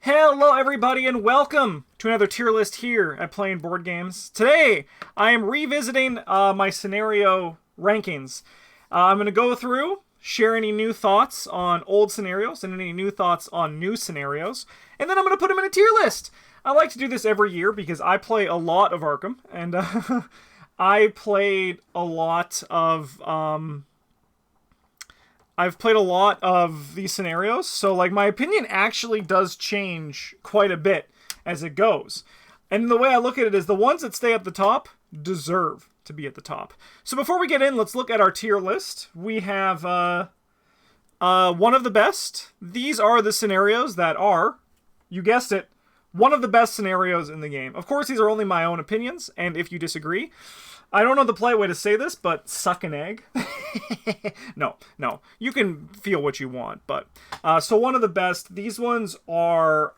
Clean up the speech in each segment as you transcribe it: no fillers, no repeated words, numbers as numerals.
Hello everybody and welcome to another tier list here at Playing Board Games. Today I am revisiting my scenario rankings. I'm going to go through, share any new thoughts on old scenarios and any new thoughts on new scenarios, and then I'm going to put them in a tier list. I like to do this every year because I play a lot of ARKHAM, and I played a lot of... I've played a lot of these scenarios, so like my opinion actually does change quite a bit as it goes. And the way I look at it is the ones that stay at the top deserve to be at the top. So before we get in, let's look at our tier list. We have one of the best. These are the scenarios that are, you guessed it, one of the best scenarios in the game. Of course, these are only my own opinions, and if you disagree, I don't know the polite way to say this, but suck an egg. No. You can feel what you want, but... so one of the best. These ones are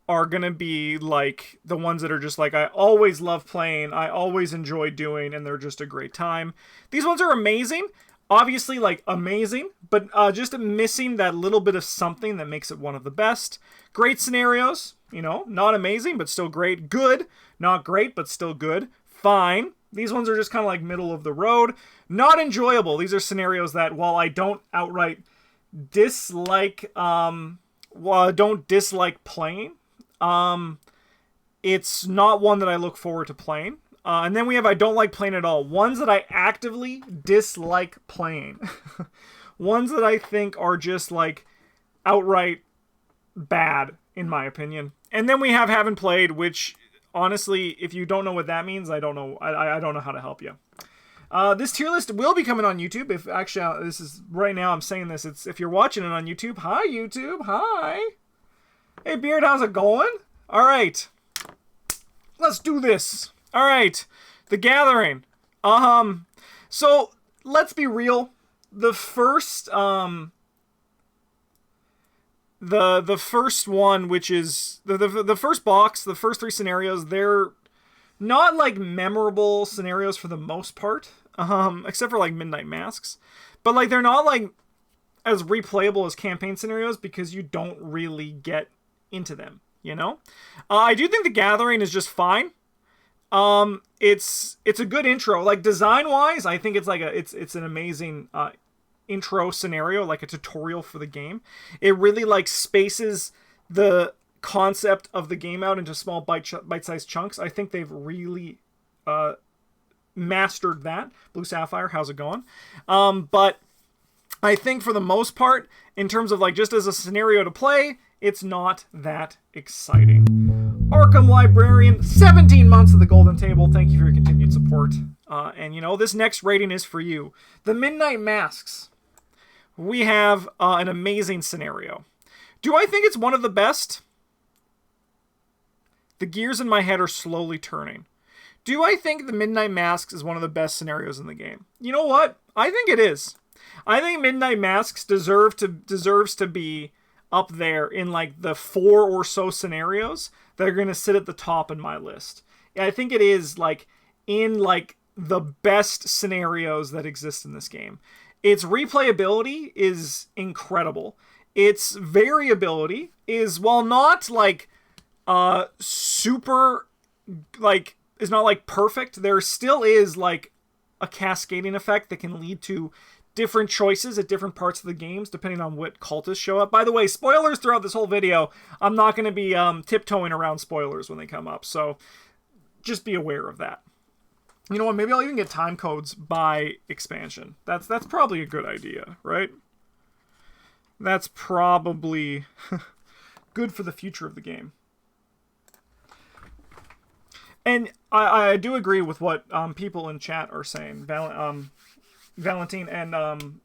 gonna be, like, the ones that are just, like, I always love playing, I always enjoy doing, and they're just a great time. These ones are amazing. Obviously, like, amazing, but just missing that little bit of something that makes it one of the best. Great scenarios. You know, not amazing, but still great. Good, not great, but still good. Fine. These ones are just kind of like middle of the road. Not enjoyable. These are scenarios that, while I don't outright dislike, don't dislike playing, it's not one that I look forward to playing. And then we have I don't like playing at all. Ones that I actively dislike playing. Ones that I think are just like outright bad, in my opinion. And then we have haven't played, which honestly, if you don't know what that means, I don't know. I don't know how to help you. This tier list will be coming on YouTube. If actually, this is right now I'm saying this. It's if you're watching it on YouTube. Hi YouTube. Hi. Hey Beard, how's it going? All right. Let's do this. All right. The Gathering. So let's be real. The first the first one, which is the first box, the first three scenarios, they're not like memorable scenarios for the most part, except for like Midnight Masks, but like they're not like as replayable as campaign scenarios because you don't really get into them, you know. I do think The Gathering is just fine. It's a good intro, like design wise. I think it's like it's an amazing intro scenario, like a tutorial for the game. It really like spaces the concept of the game out into small bite-sized chunks. I think they've really mastered that. Blue Sapphire, how's it going? But I think for the most part, in terms of like just as a scenario to play, it's not that exciting. ARKHAM Librarian, 17 months at the Golden Table. Thank you for your continued support. And you know, this next rating is for you. The Midnight Masks. We have an amazing scenario. Do I think it's one of the best? The gears in my head are slowly turning. Do I think the Midnight Masks is one of the best scenarios in the game? You know what? I think it is. I think Midnight Masks deserves to be up there in like the 4 or so scenarios that are going to sit at the top in my list. I think it is like in like the best scenarios that exist in this game. Its replayability is incredible. Its variability is, while not like super, like, is not like perfect, there still is like a cascading effect that can lead to different choices at different parts of the games depending on what cultists show up. By the way, spoilers throughout this whole video. I'm not going to be tiptoeing around spoilers when they come up, so just be aware of that. You know what, maybe I'll even get time codes by expansion. That's probably a good idea, right? That's probably good for the future of the game. And I do agree with what people in chat are saying. Valentine and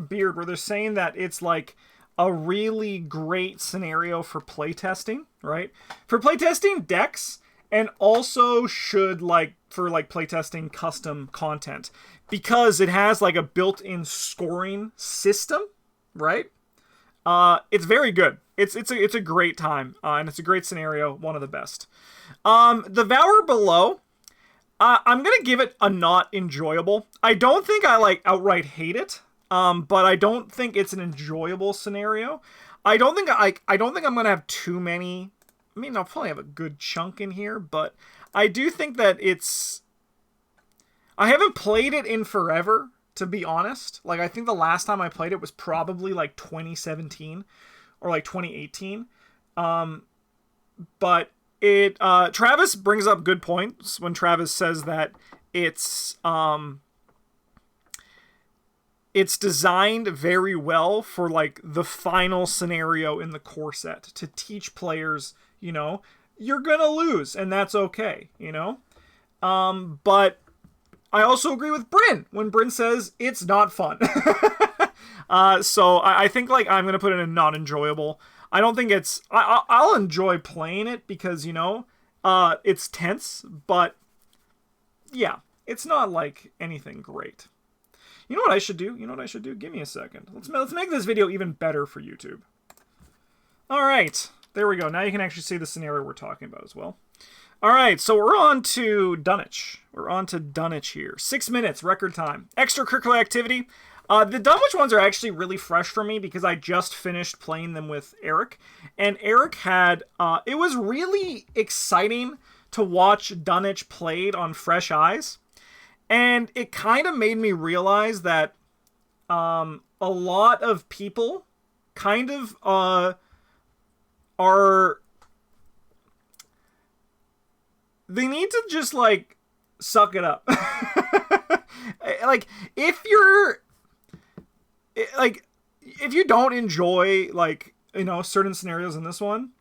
Beard, where they're saying that it's like a really great scenario for playtesting, right? For playtesting decks, and also should like for like playtesting custom content, because it has like a built-in scoring system, right? It's very good. It's a great time, and it's a great scenario, one of the best. The Vourer Below, I'm gonna give it a not enjoyable. I don't think I like outright hate it. but I don't think it's an enjoyable scenario. I don't think I'm gonna have too many. I mean, I'll probably have a good chunk in here, but I do think that I haven't played it in forever, to be honest. Like, I think the last time I played it was probably like 2017 or like 2018. But Travis brings up good points when Travis says that it's designed very well for like the final scenario in the core set to teach players, you're gonna lose and that's okay, but I also agree with Bryn when Bryn says it's not fun. So I think like I'm gonna put it in not enjoyable. I don't think I'll enjoy playing it because it's tense, but yeah, it's not like anything great. You know what I should do? Give me a second. Let's make this video even better for YouTube. All right, there we go. Now you can actually see the scenario we're talking about as well. All right, so we're on to Dunwich. We're on to Dunwich here. 6 minutes, record time. Extracurricular activity. The Dunwich ones are actually really fresh for me because I just finished playing them with Eric. And Eric had... it was really exciting to watch Dunwich played on fresh eyes. And it kind of made me realize that a lot of people kind of are... They need to just, like, suck it up. Like, if you don't enjoy, like, certain scenarios in this one,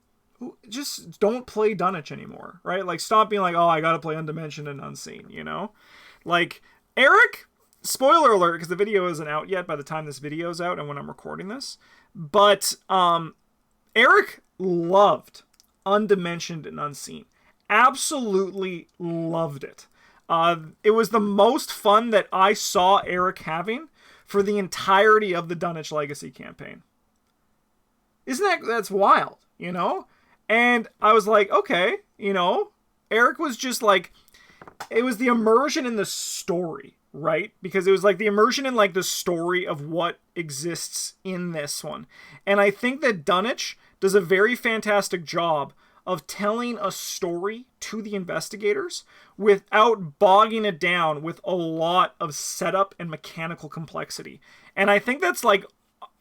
just don't play Dunwich anymore, right? Like, stop being like, oh, I gotta play Undimensioned and Unseen, Like, Eric, spoiler alert, because the video isn't out yet by the time this video's out and when I'm recording this, but Eric loved Undimensioned and Unseen. Absolutely loved it. It was the most fun that I saw Eric having for the entirety of the Dunwich Legacy campaign. That's wild, And I was like, okay, Eric was just like, it was the immersion in the story, right? Because it was like the immersion in like the story of what exists in this one. And I think that Dunwich does a very fantastic job of telling a story to the investigators without bogging it down with a lot of setup and mechanical complexity. And I think that's like,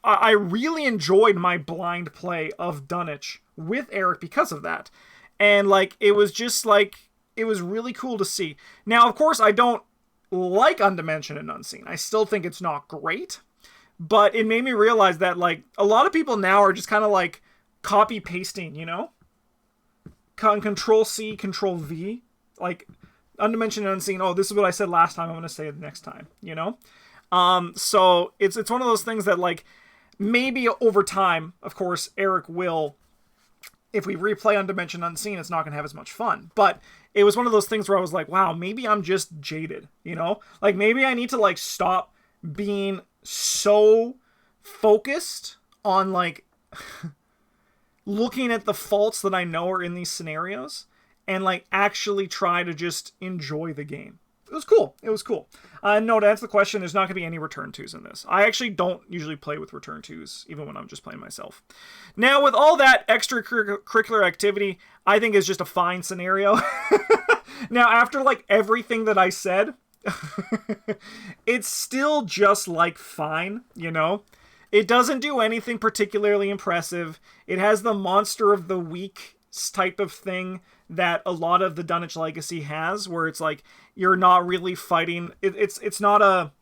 I really enjoyed my blind play of Dunwich with Eric because of that. And like, it was just like, it was really cool to see. Now, of course, I don't like Undimensioned and Unseen. I still think it's not great, but it made me realize that like a lot of people now are just kind of like copy pasting, Control C, Control V, like Undimensioned and Unseen. Oh, this is what I said last time. I'm going to say it next time, So it's one of those things that like maybe over time, of course, Eric will, if we replay Undimensioned Unseen, it's not going to have as much fun. But it was one of those things where I was like, wow, maybe I'm just jaded, Like maybe I need to like stop being so focused on like looking at the faults that I know are in these scenarios and like actually try to just enjoy the game. It was cool. No, to answer the question, there's not going to be any return twos in this. I actually don't usually play with return twos, even when I'm just playing myself. Now, with all that extracurricular activity, I think is just a fine scenario. Now, after like everything that I said, it's still just like fine, It doesn't do anything particularly impressive. It has the monster of the week type of thing that a lot of the Dunwich Legacy has, where it's like you're not really fighting. It's not a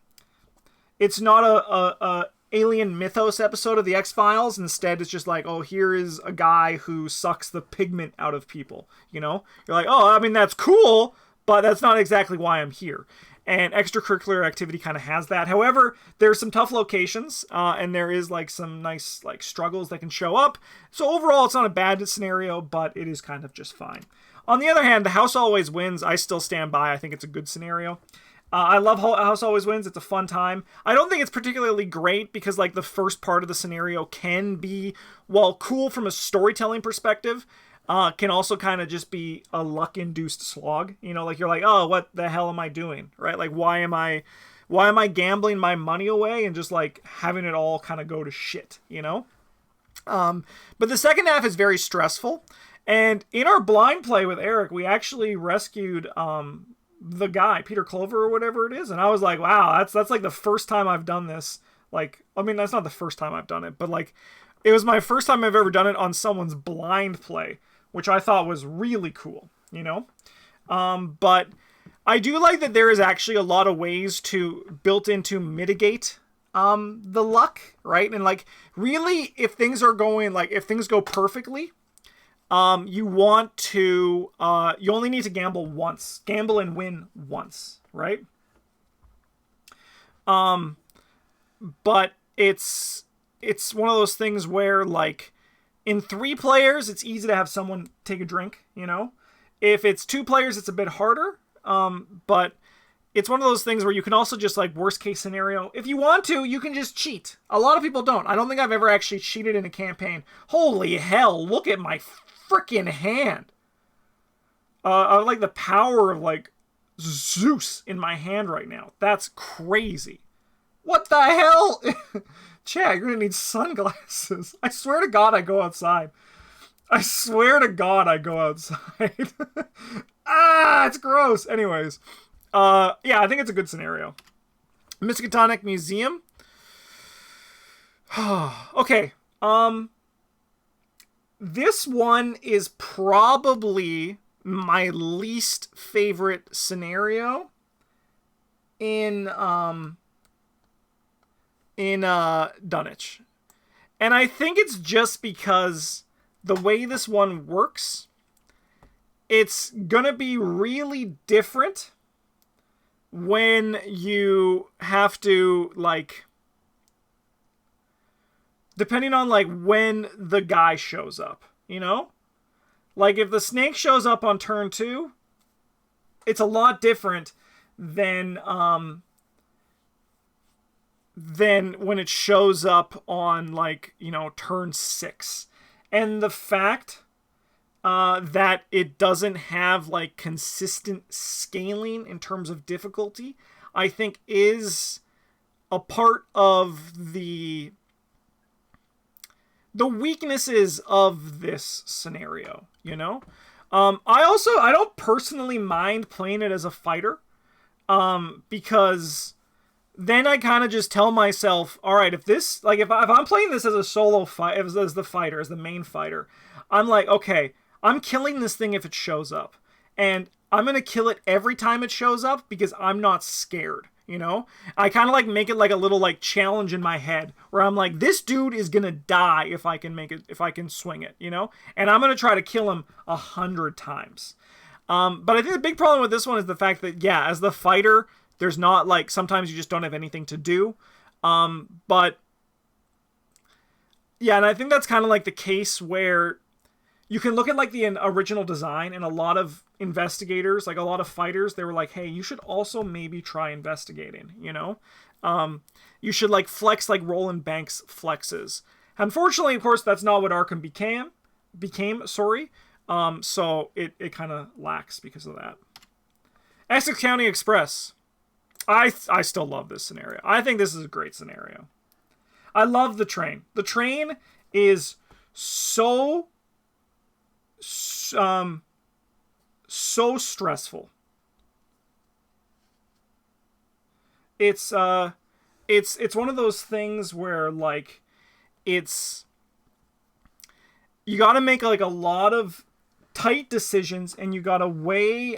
alien mythos episode of the X-Files. Instead, it's just like, oh, here is a guy who sucks the pigment out of people. You're like, oh, I mean that's cool, but that's not exactly why I'm here. And extracurricular activity kind of has that. However, there's some tough locations, and there is like some nice like struggles that can show up. So overall, it's not a bad scenario, but it is kind of just fine. On the other hand, the House Always Wins. I still stand by. I think it's a good scenario. I love House Always Wins. It's a fun time. I don't think it's particularly great because like the first part of the scenario can be, while cool from a storytelling perspective, can also kind of just be a luck-induced slog. Like you're like, oh, what the hell am I doing, right? Like, why am I Why am I gambling my money away and just like having it all kind of go to shit, you know? But the second half is very stressful. And in our blind play with Eric, we actually rescued the guy, Peter Clover or whatever it is. And I was like, wow, that's like the first time I've done this. Like, I mean, that's not the first time I've done it, but like, it was my first time I've ever done it on someone's blind play, which I thought was really cool, you know? But I do like that there is actually a lot of ways built in to mitigate the luck, right? And like, really, if things go perfectly, you want to, you only need to gamble once. Gamble and win once, right? But it's one of those things where, like, in 3 players, it's easy to have someone take a drink, you know? If it's 2 players, it's a bit harder. But it's one of those things where you can also just, like, worst case scenario, if you want to, you can just cheat. A lot of people don't. I don't think I've ever actually cheated in a campaign. Holy hell, look at my freaking hand. I like the power of, like, Zeus in my hand right now. That's crazy. What the hell? Chad, you're gonna need sunglasses. I swear to God I go outside. I swear to God I go outside. It's gross. Anyways. Yeah, I think it's a good scenario. Miskatonic Museum. Okay. This one is probably my least favorite scenario in Dunwich. And I think it's just because the way this one works, it's gonna be really different when you have to, like, depending on, like, when the guy shows up, you know? Like, if the snake shows up on turn 2, it's a lot different than when it shows up on, like, you know, turn 6. And the fact that it doesn't have, like, consistent scaling in terms of difficulty, I think is a part of the weaknesses of this scenario, you know? I don't personally mind playing it as a fighter, because then I kind of just tell myself, all right, if I'm playing this as a solo fight, as the fighter, as the main fighter, I'm like, okay, I'm killing this thing if it shows up, and I'm going to kill it every time it shows up because I'm not scared, you know? I kind of like make it like a little like challenge in my head where I'm like, this dude is going to die if I can swing it, you know? And I'm going to try to kill him 100 times. But I think the big problem with this one is the fact that, yeah, as the fighter, there's not, like, sometimes you just don't have anything to do. But yeah, and I think that's kind of like the case where you can look at, like, the original design, and a lot of investigators, like a lot of fighters, they were like, hey, you should also maybe try investigating, you know? You should, like, flex like Roland Banks flexes. Unfortunately, of course, that's not what ARKHAM became, sorry. So it kind of lacks because of that. Essex County Express. I still love this scenario. I think this is a great scenario. I love the train. The train is so stressful. It's one of those things where, like, you got to make, like, a lot of tight decisions, and you got to weigh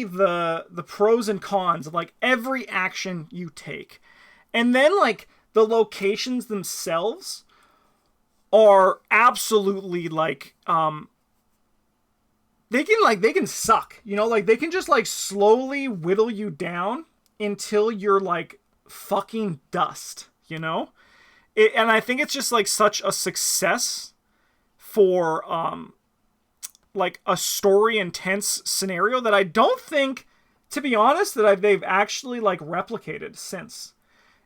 the pros and cons of, like, every action you take. And then, like, the locations themselves are absolutely, like, they can suck, you know? Like, they can just, like, slowly whittle you down until you're, like, fucking dust, you know? And I think it's just, like, such a success for, like, a story intense scenario that I don't think, to be honest, that they've actually, like, replicated since.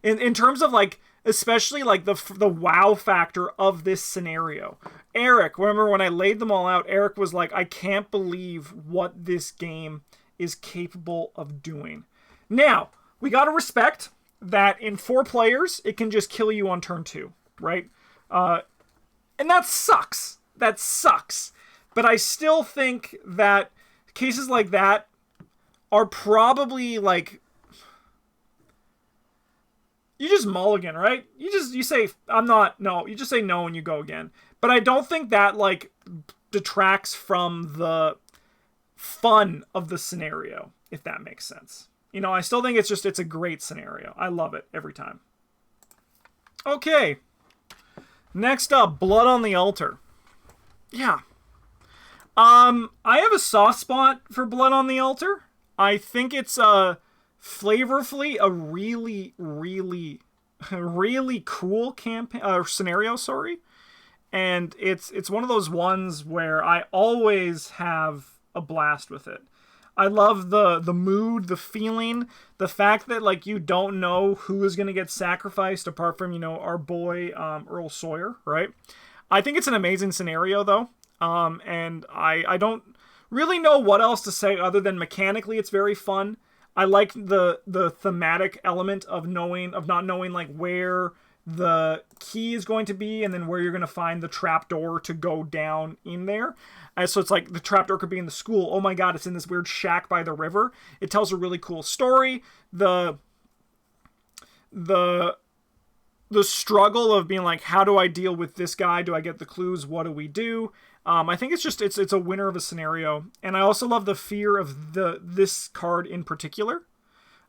In terms of, like, especially, like, the wow factor of this scenario. Eric, remember when I laid them all out, Eric was like, I can't believe what this game is capable of doing. Now, we gotta respect that in 4 players, it can just kill you on turn 2, right? And that sucks. That sucks. But I still think that cases like that are probably like... You just mulligan, right? You say, I'm not... No, you just say no and you go again. But I don't think that, like, detracts from the fun of the scenario, if that makes sense. You know, I still think it's a great scenario. I love it every time. Okay. Next up, Blood on the Altar. Yeah. I have a soft spot for Blood on the Altar. I think it's flavorfully a really, really, really cool scenario, sorry. And it's one of those ones where I always have a blast with it. I love the mood, the feeling, the fact that, like, you don't know who is going to get sacrificed apart from, you know, our boy Earl Sawyer, right? I think it's an amazing scenario, though. And I don't really know what else to say other than mechanically it's very fun. I like the thematic element of not knowing, like, where the key is going to be and then where you're going to find the trapdoor to go down in there. So it's like the trapdoor could be in the school. Oh my god, it's in this weird shack by the river. It tells a really cool story. The struggle of being like, how do I deal with this guy? Do I get the clues? What do we do? I think it's a winner of a scenario. And I also love the fear of this card in particular.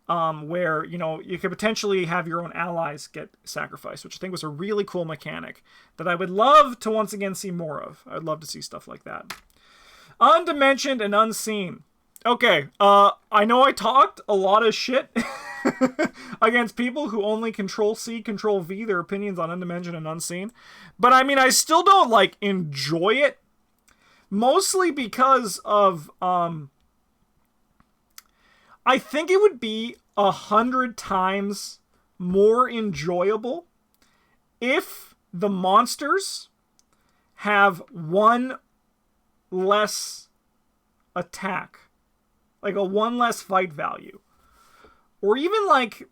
Where, you know, you could potentially have your own allies get sacrificed, which I think was a really cool mechanic that I would love to once again see more of. I'd love to see stuff like that. Undimensioned and Unseen. Okay, I know I talked a lot of shit against people who only Control-C, Control-V their opinions on Undimensioned and Unseen. But, I mean, I still don't, like, enjoy it. Mostly because of, I think it would be 100 times more enjoyable if the monsters have one less attack. Like a one less fight value. Or even like...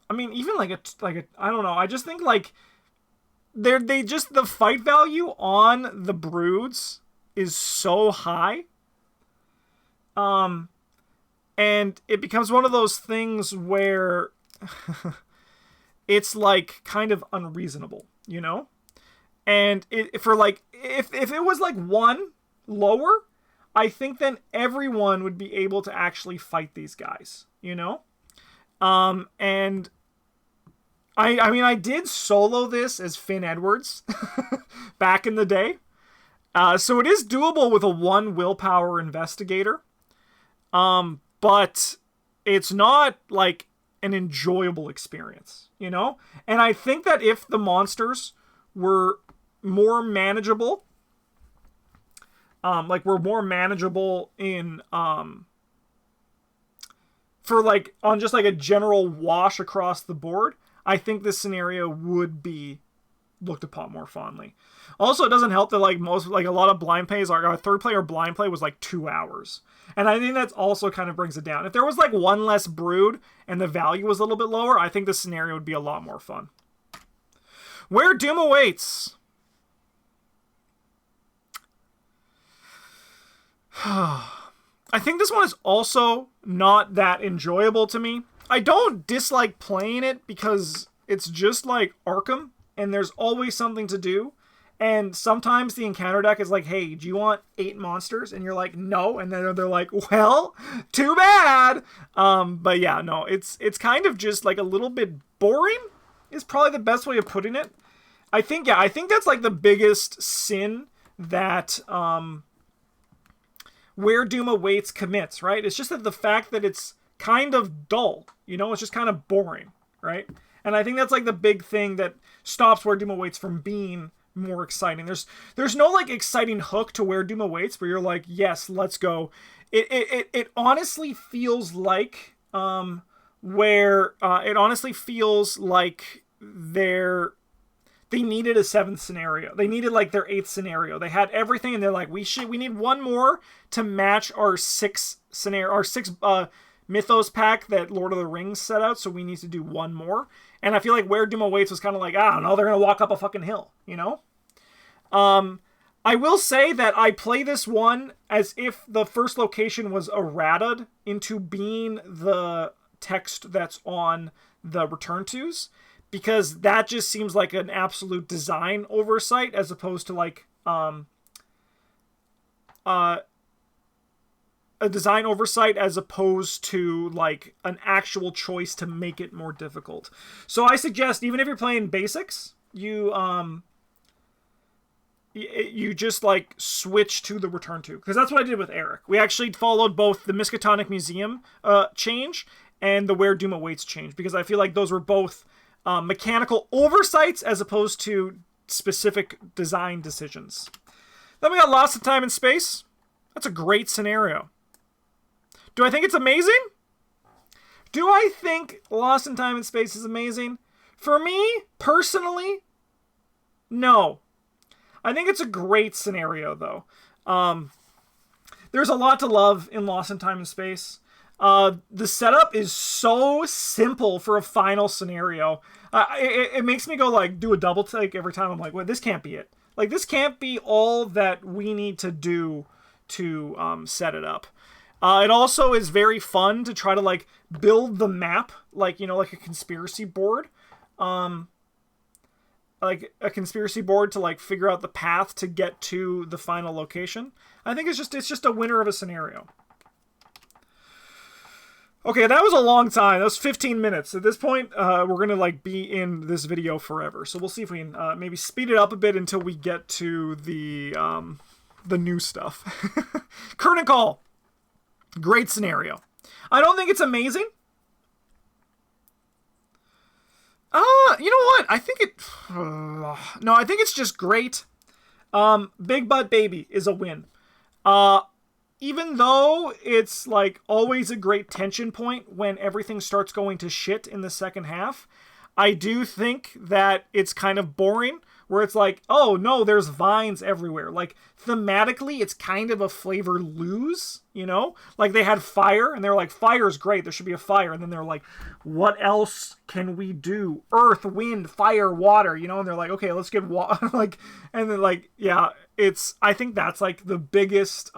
I mean, even like a I don't know. I just think like... the fight value on the broods is so high. And it becomes one of those things where it's like kind of unreasonable, you know? And if it was like one lower, I think then everyone would be able to actually fight these guys, you know? And I mean, I did solo this as Finn Edwards back in the day. So it is doable with a 1 willpower investigator. But it's not, like, an enjoyable experience, you know? And I think that if the monsters were more manageable, were more manageable in, for, like, on just, like, a general wash across the board, I think this scenario would be looked upon more fondly. Also, it doesn't help that, like, a lot of blind plays, our third player blind play was, like, 2 hours. And I think that also kind of brings it down. If there was, like, one less brood and the value was a little bit lower, I think the scenario would be a lot more fun. Where Doom Awaits. I think this one is also not that enjoyable to me. I don't dislike playing it because it's just like ARKHAM, and there's always something to do. And sometimes the encounter deck is like, hey, do you want 8 monsters? And you're like, no. And then they're like, well, too bad. But yeah, no, it's kind of just like a little bit boring is probably the best way of putting it. I think that's like the biggest sin that Where Doom Awaits commits, right? It's just that the fact that it's kind of dull, you know, it's just kind of boring, right? And I think that's like the big thing that stops Where Doom Awaits from being more exciting. There's no like exciting hook to Where Doom Awaits where you're like, yes, let's go. It honestly feels like it honestly feels like they needed a 7th scenario. They needed like their 8th scenario. They had everything and they're like, we need one more to match our 6 scenario, our 6 mythos pack that Lord of the Rings set out, so we need to do one more. And I feel like Where Doom Awaits was kind of like, I don't know, they're going to walk up a fucking hill, you know? I will say that I play this one as if the first location was errated into being the text that's on the return tos, because that just seems like an absolute design oversight as opposed to like a design oversight as opposed to like an actual choice to make it more difficult. So I suggest, even if you're playing basics, you just like switch to the return to, because that's what I did with Eric. We actually followed both the Miskatonic Museum change and the Where Doom Awaits change, because I feel like those were both mechanical oversights as opposed to specific design decisions. Then we got Lost in Time and Space. That's a great scenario. Do I think it's amazing? Do I think Lost in Time and Space is amazing? For me, personally, no. I think it's a great scenario, though. There's a lot to love in Lost in Time and Space. The setup is so simple for a final scenario. It makes me go, like, do a double take every time. I'm like, well, this can't be it. Like, this can't be all that we need to do to set it up. It also is very fun to try to, like, build the map, like, you know, like a conspiracy board. Like a conspiracy board to like figure out the path to get to the final location. I think it's just a winner of a scenario. Okay, that was a long time. That was 15 minutes. At this point, we're gonna like be in this video forever. So we'll see if we can maybe speed it up a bit until we get to the new stuff. Curtain Call, great scenario. I don't think it's amazing. You know what? I think it... no, I think it's just great. Big Butt Baby is a win. Even though it's, like, always a great tension point when everything starts going to shit in the second half, I do think that it's kind of boring, where it's like, oh, no, there's vines everywhere. Like, thematically, it's kind of a flavor lose, you know? Like, they had fire, and they're like, fire's great, there should be a fire. And then they're like, what else can we do? Earth, wind, fire, water, you know? And they're like, okay, let's get water. Like, and then, like, yeah, I think that's, like, the biggest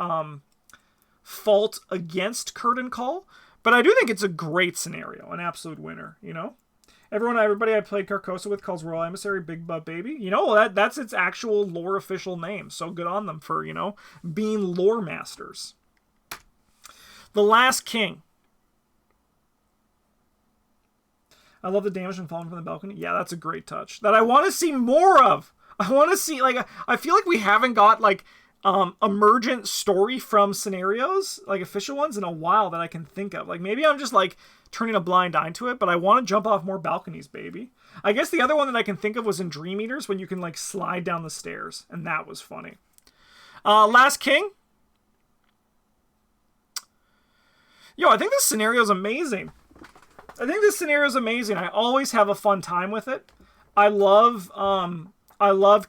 fault against Curtain Call. But I do think it's a great scenario, an absolute winner, you know? Everybody I played Carcosa with calls Royal Emissary Big Butt Baby. You know, that's its actual lore official name. So good on them for, you know, being lore masters. The Last King. I love the damage from falling from the balcony. Yeah, that's a great touch. That I want to see more of. I want to see, like, I feel like we haven't got, like, emergent story from scenarios, like official ones, in a while that I can think of. Like, maybe I'm just, like, turning a blind eye to it, but I want to jump off more balconies, baby. I guess the other one that I can think of was in Dream Eaters, when you can, like, slide down the stairs, and that was funny. Last King. Yo, I think this scenario is amazing. I always have a fun time with it. I love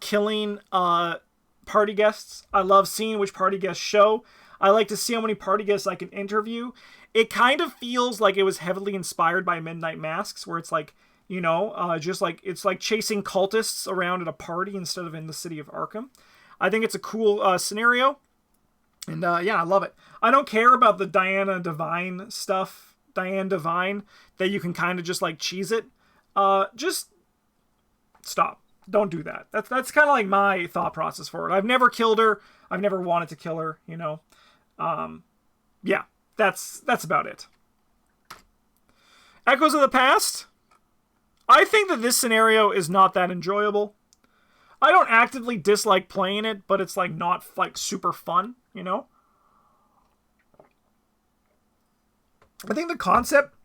killing party guests. I love seeing which party guests show. I like to see how many party guests I can interview. It kind of feels like it was heavily inspired by Midnight Masks, where it's like, you know, just like, it's like chasing cultists around at a party instead of in the city of ARKHAM. I think it's a cool scenario. And yeah, I love it. I don't care about the Diane Divine stuff, that you can kind of just like cheese it. Just stop. Don't do that. That's kind of like my thought process for it. I've never killed her. I've never wanted to kill her, you know. Yeah, that's about it. Echoes of the Past. I think that this scenario is not that enjoyable. I don't actively dislike playing it, but it's like not like super fun, you know. I think the concept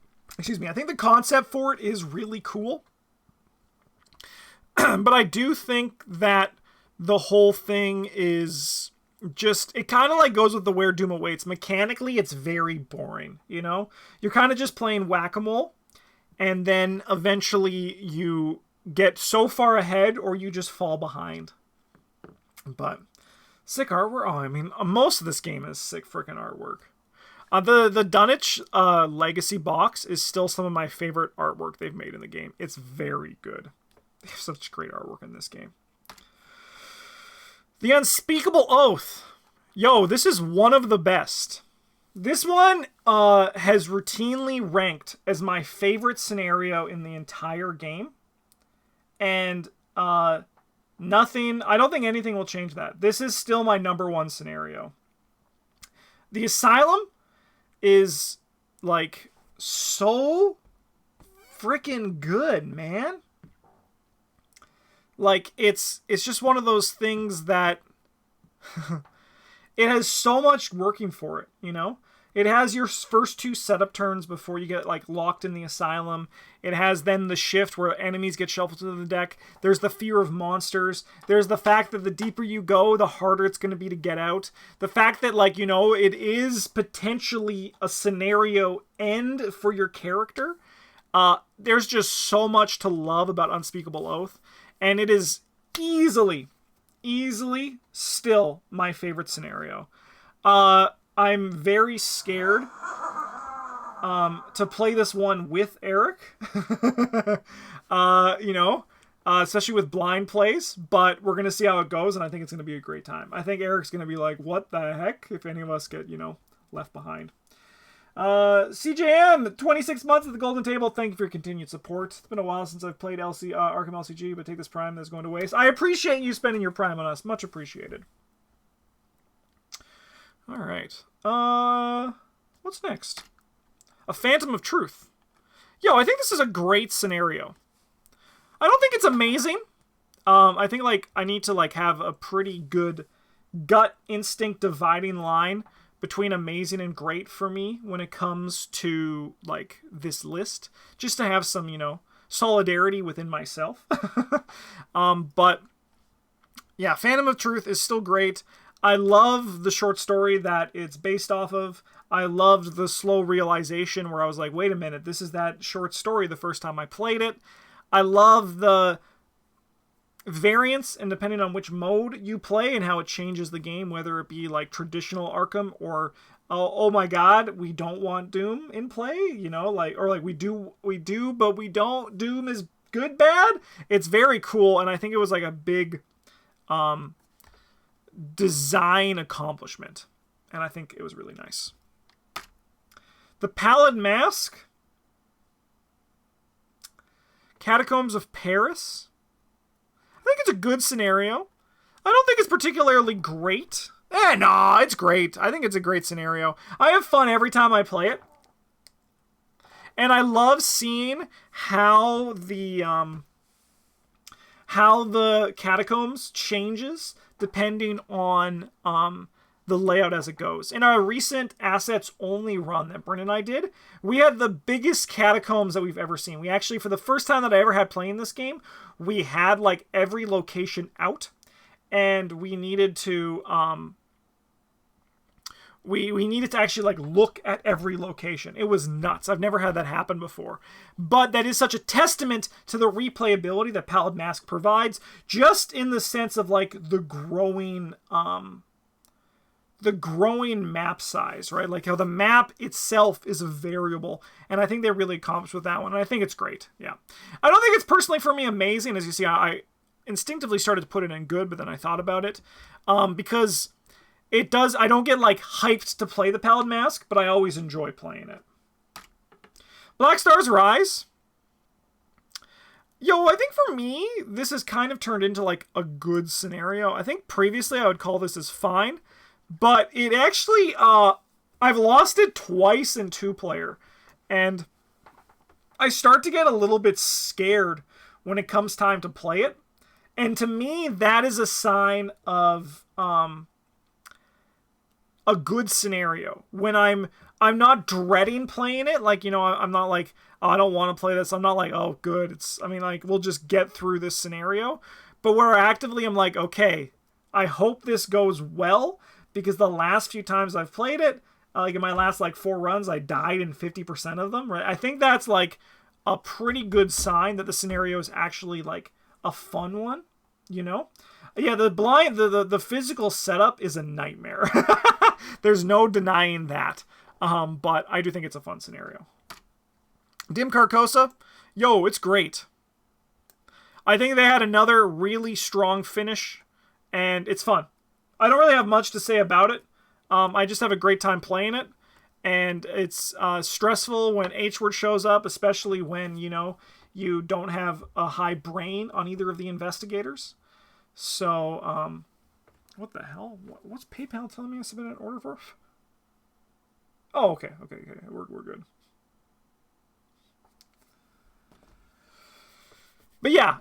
for it is really cool. But I do think that the whole thing is just, it kind of like goes with the Where Doom Awaits. Mechanically, it's very boring, you know? You're kind of just playing whack-a-mole, and then eventually you get so far ahead or you just fall behind. But sick artwork. Oh, I mean, most of this game is sick freaking artwork. The Dunwich Legacy box is still some of my favorite artwork they've made in the game. It's very good. They have such great artwork in this game. The Unspeakable Oath. Yo, this is one of the best. This one has routinely ranked as my favorite scenario in the entire game. And I don't think anything will change that. This is still my #1 scenario. The Asylum is, like, so freaking good, man. Like, it's just one of those things that it has so much working for it, you know? It has your first 2 setup turns before you get, like, locked in the Asylum. It has then the shift where enemies get shuffled to the deck. There's the fear of monsters. There's the fact that the deeper you go, the harder it's going to be to get out. The fact that, like, you know, it is potentially a scenario end for your character. There's just so much to love about Unspeakable Oath. And it is easily still my favorite scenario. I'm very scared to play this one with Eric. You know, especially with blind plays, but we're going to see how it goes, and I think it's going to be a great time. I think Eric's going to be like, what the heck, if any of us get, you know, left behind. CJM, 26 months at the Golden Table. Thank you for your continued support. It's been a while since I've played ARKHAM LCG, but take this Prime that's going to waste. I appreciate you spending your Prime on us. Much appreciated. All right. What's next? A Phantom of Truth. Yo, I think this is a great scenario. I don't think it's amazing. I think, like, I need to, like, have a pretty good gut instinct dividing line between amazing and great for me when it comes to, like, this list, just to have some, you know, solidarity within myself. But yeah, Phantom of Truth is still great. I love the short story that it's based off of. I loved the slow realization where I was like, wait a minute, this is that short story the first time I played it. I love the variance, and depending on which mode you play and how it changes the game, whether it be like traditional Arkham or oh my god, we don't want Doom in play, you know, like, or like we do but we don't. Doom is good bad. It's very cool, and I think it was like a big design accomplishment, and I think it was really nice. The Pallid Mask, Catacombs of Paris. I think it's a good scenario. I don't think it's particularly great. No, it's great. I think it's a great scenario. I have fun every time I play it. And I love seeing how the Catacombs changes depending on the layout as it goes. In our recent Assets Only run that Bryn and I did, we had the biggest Catacombs that we've ever seen. We actually, for the first time that I ever had playing this game, we had, like, every location out, and we needed to we needed to actually, like, look at every location. It was nuts. I've never had that happen before. But that is such a testament to the replayability that Pallid Mask provides, just in the sense of, like, the growing map size, right? Like how the map itself is a variable, and I think they really accomplished with that one, and I think it's great. Yeah, I don't think it's personally for me amazing. As you see, I instinctively started to put it in good, but then I thought about it, because it does. I don't get, like, hyped to play the Pallid Mask, but I always enjoy playing it. Black Stars Rise. Yo, I think for me, this has kind of turned into, like, a good scenario. I think previously I would call this as fine. But it actually, I've lost it twice in 2-player, and I start to get a little bit scared when it comes time to play it. And to me, that is a sign of a good scenario. When I'm not dreading playing it, like, you know, I'm not like, oh, I don't want to play this. I'm not like, oh, good. Like, we'll just get through this scenario. But where actively I'm like, okay, I hope this goes well, because the last few times I've played it, like in my last, like, 4 runs, I died in 50% of them, right? I think that's, like, a pretty good sign that the scenario is actually, like, a fun one, you know? Yeah, the physical setup is a nightmare. There's no denying that. But I do think it's a fun scenario. Dim Carcosa, yo, it's great. I think they had another really strong finish, and it's fun. I don't really have much to say about it. I just have a great time playing it, and it's stressful when H-word shows up, especially when, you know, you don't have a high brain on either of the investigators. So, what the hell? What's PayPal telling me I submitted an order for? Oh, okay. We're good. But yeah,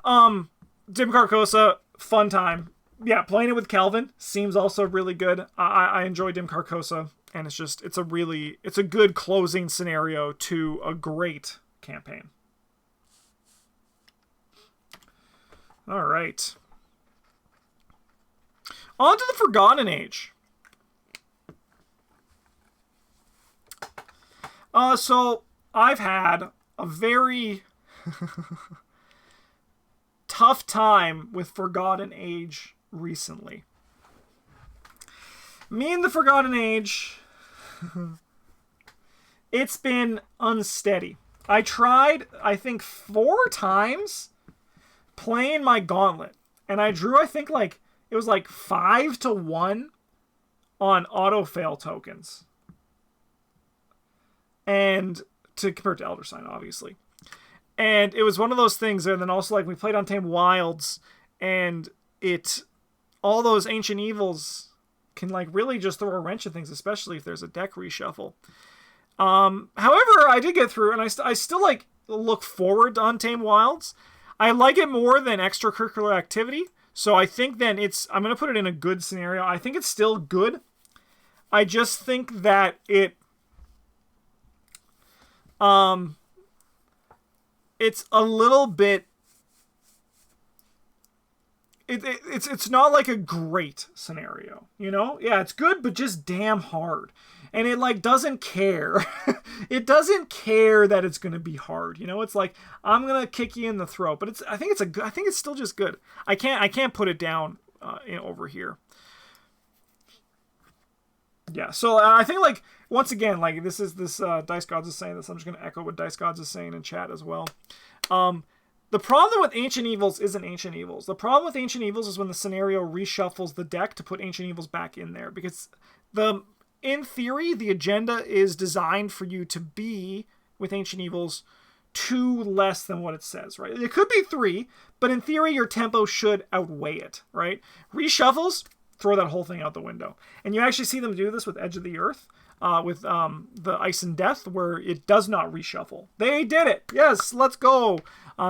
Dim Carcosa, fun time. Yeah, playing it with Kelvin seems also really good. I enjoy Dim Carcosa, and it's a good closing scenario to a great campaign. All right. On to the Forgotten Age. So I've had a very tough time with Forgotten Age recently. Me and the Forgotten Age, it's been unsteady. I tried, I think, 4 times playing my gauntlet, and I drew, I think, like, it was like 5-1 on auto fail tokens. And compared to Elder Sign, obviously. And it was one of those things, and then also, like, we played Untamed Wilds, and all those Ancient Evils can, like, really just throw a wrench at things, especially if there's a deck reshuffle. However, I did get through, and I still, like, look forward to Untamed Wilds. I like it more than Extracurricular Activity, so I think then I'm going to put it in a good scenario. I think it's still good. I just think that it's a little bit, it's not like a great scenario, you know? Yeah, it's good, but just damn hard. And it, like, doesn't care. It doesn't care that it's going to be hard, you know? It's like, I'm going to kick you in the throat, but I think it's still just good. I can't put it down over here. Yeah, so I think, like, once again, like, this Dice Gods is saying this. I'm just going to echo what Dice Gods is saying in chat as well. The problem with Ancient Evils isn't Ancient Evils. The problem with Ancient Evils is when the scenario reshuffles the deck to put Ancient Evils back in there. Because in theory, the agenda is designed for you to be, with Ancient Evils, 2 less than what it says, right? It could be 3, but in theory, your tempo should outweigh it, right? Reshuffles, throw that whole thing out the window. And you actually see them do this with Edge of the Earth, with the Ice and Death, where it does not reshuffle. They did it! Yes, let's go!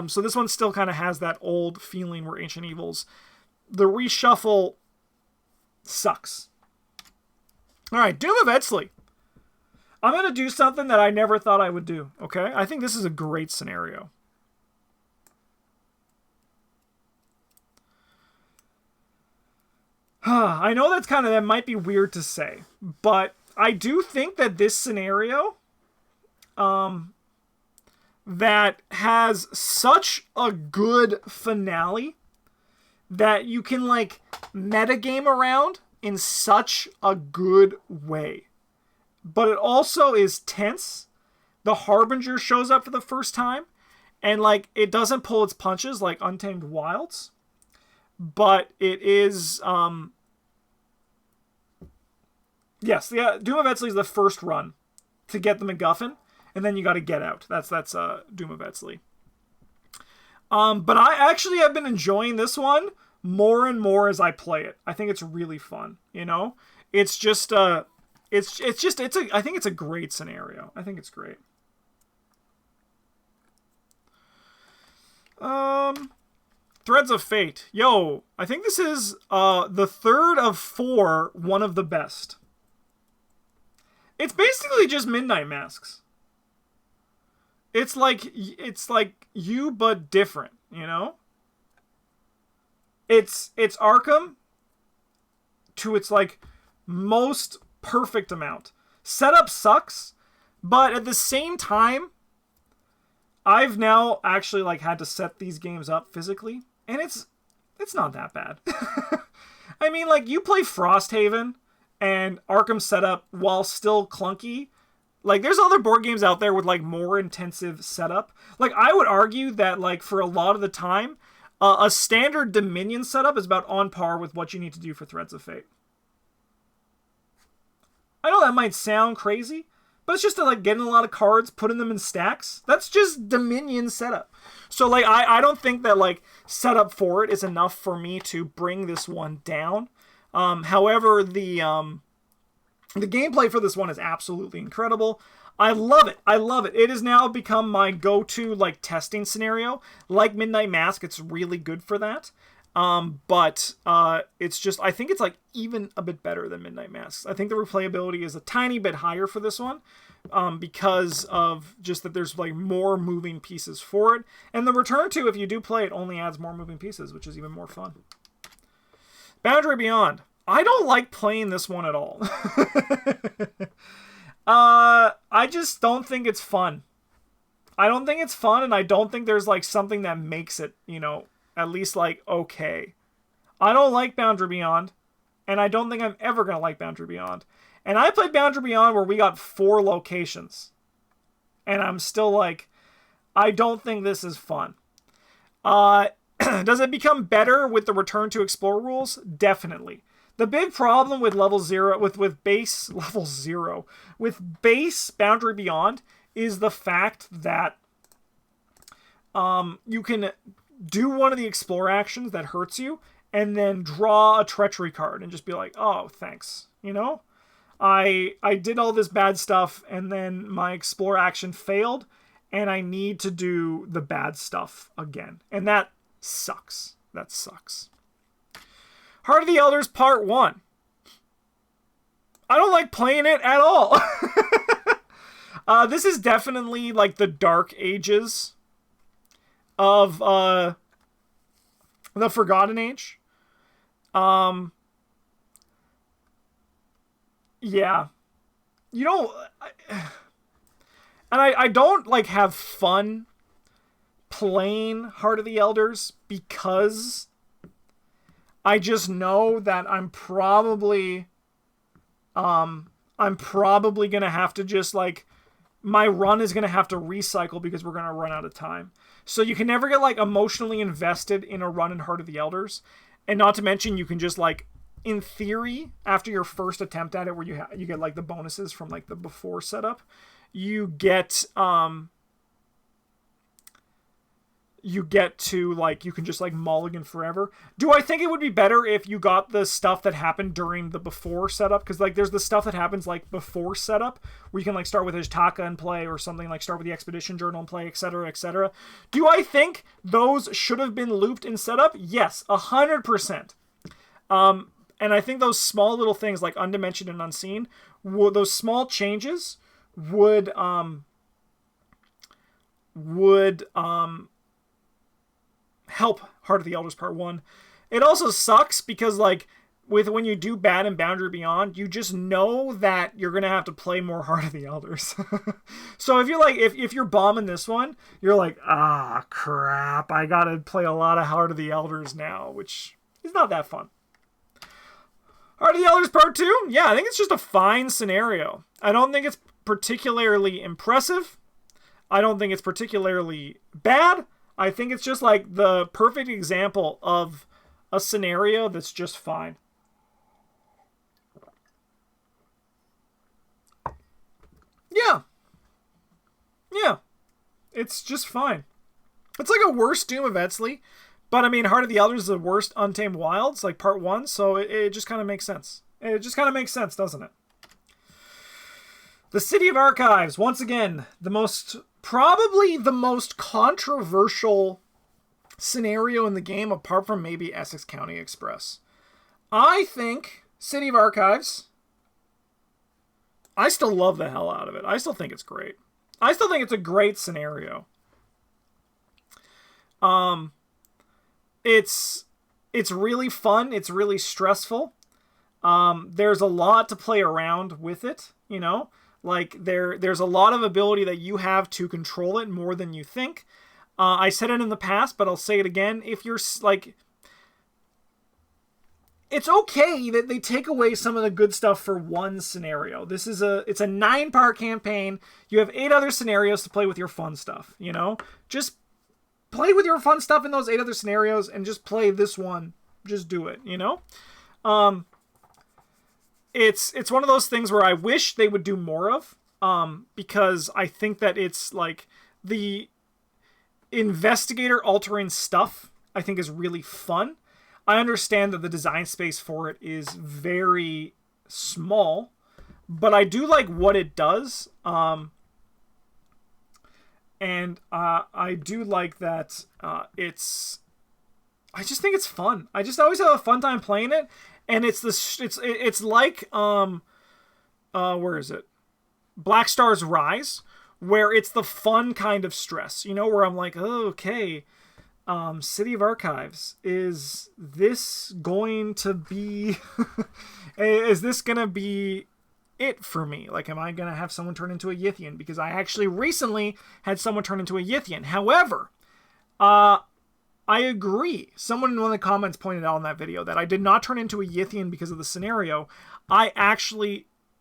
So this one still kind of has that old feeling where Ancient Evils, the reshuffle sucks. Alright, Doom of Edsley. I'm going to do something that I never thought I would do, okay? I think this is a great scenario. I know that might be weird to say, but I do think that this scenario that has such a good finale that you can, like, metagame around in such a good way. But it also is tense. The Harbinger shows up for the first time, and, like, it doesn't pull its punches like Untamed Wilds, but it is yes, yeah, Doom of Edsley is the first run to get the MacGuffin, and then you got to get out. That's Doom of Edsley. But I actually have been enjoying this one more and more as I play it. I think it's really fun, you know? It's just I think it's a great scenario. I think it's great. Threads of Fate. Yo, I think this is the 3rd of 4 one of the best. It's basically just Midnight Masks. It's like you but different, you know? It's ARKHAM to its, like, most perfect amount. Setup sucks, but at the same time, I've now actually, like, had to set these games up physically, and it's not that bad. I mean, like, you play Frosthaven, and ARKHAM setup, while still clunky, Like, there's other board games out there with, like, more intensive setup. Like, I would argue that, like, for a lot of the time, a standard Dominion setup is about on par with what you need to do for Threads of Fate. I know that might sound crazy, but it's just to, like, getting a lot of cards, putting them in stacks. That's just Dominion setup. So, like, I don't think that, like, setup for it is enough for me to bring this one down. However, the gameplay for this one is absolutely incredible. I love it. I love it. It has now become my go-to, like, testing scenario. Like Midnight Mask, it's really good for that. But it's just, I think it's, like, even a bit better than Midnight Mask. I think the replayability is a tiny bit higher for this one, because of just that there's, like, more moving pieces for it. And the return to, if you do play it, only adds more moving pieces, which is even more fun. Boundary Beyond. I don't like playing this one at all. I just don't think it's fun. I don't think it's fun, and I don't think there's, like, something that makes it, you know, at least, like, okay. I don't like Boundary Beyond, and I don't think I'm ever going to like Boundary Beyond. And I played Boundary Beyond where we got 4 locations. And I'm still like, I don't think this is fun. Does it become better with the Return to Explore rules? Definitely. The big problem with level 0, with base level 0, with base Boundary Beyond is the fact that you can do one of the explore actions that hurts you and then draw a treachery card and just be like, oh, thanks. You know? I did all this bad stuff and then my explore action failed and I need to do the bad stuff again. And that sucks. That sucks. Heart of the Elders Part 1. I don't like playing it at all. This is definitely like the dark ages of the Forgotten Age. Yeah. You know, and I don't like have fun playing Heart of the Elders because I just know that I'm probably gonna have to just, like, my run is gonna have to recycle because we're gonna run out of time. So you can never get, like, emotionally invested in a run in Heart of the Elders, and not to mention you can just, like, in theory, after your first attempt at it, where you get, like, the bonuses from, like, the before setup, you get to, like, you can just, like, mulligan forever. Do I think it would be better if you got the stuff that happened during the before setup? Because, like, there's the stuff that happens, like, before setup, where you can, like, start with Ishtaka and play, or something, like, start with the Expedition Journal and play, etc., etc. Do I think those should have been looped in setup? Yes, 100%. And I think those small little things, like Undimensioned and Unseen, those small changes would help Heart of the Elders Part 1. It also sucks because, like, when you do bad in Boundary Beyond, you just know that you're gonna have to play more Heart of the Elders. So if you're like, if you're bombing this one, you're like, ah, crap, I gotta play a lot of Heart of the Elders now, which is not that fun. Heart of the Elders Part 2? Yeah, I think it's just a fine scenario. I don't think it's particularly impressive. I don't think it's particularly bad. I think it's just, like, the perfect example of a scenario that's just fine. Yeah. Yeah. It's just fine. It's like a worse Doom of Etsley, but, I mean, Heart of the Elders is the worst Untamed Wilds, like Part 1, so it just kind of makes sense. It just kind of makes sense, doesn't it? The City of Archives, once again, probably the most controversial scenario in the game, apart from maybe Essex County Express. I think City of Archives, I still love the hell out of it. I still think it's great. I still think it's a great scenario. It's really fun. It's really stressful. There's a lot to play around with it, you know? Like, there's a lot of ability that you have to control it more than you think. I said it in the past, but I'll say it again. If you're, like, it's okay that they take away some of the good stuff for one scenario. It's a 9-part campaign. You have 8 other scenarios to play with your fun stuff, you know? Just play with your fun stuff in those 8 other scenarios and just play this one. Just do it, you know? It's one of those things where I wish they would do more of, because I think that it's like the investigator altering stuff I think is really fun. I understand that the design space for it is very small, but I do like what it does. And I do like that I just think it's fun. I just always have a fun time playing it, and it's like where is it? Black Star's Rise, where it's the fun kind of stress, you know, where I'm like, oh, okay. City of Archives, is this going to be is this gonna be it for me? Like, am I gonna have someone turn into a Yithian? Because I actually recently had someone turn into a Yithian. However, I agree. Someone in one of the comments pointed out in that video that I did not turn into a Yithian because of the scenario.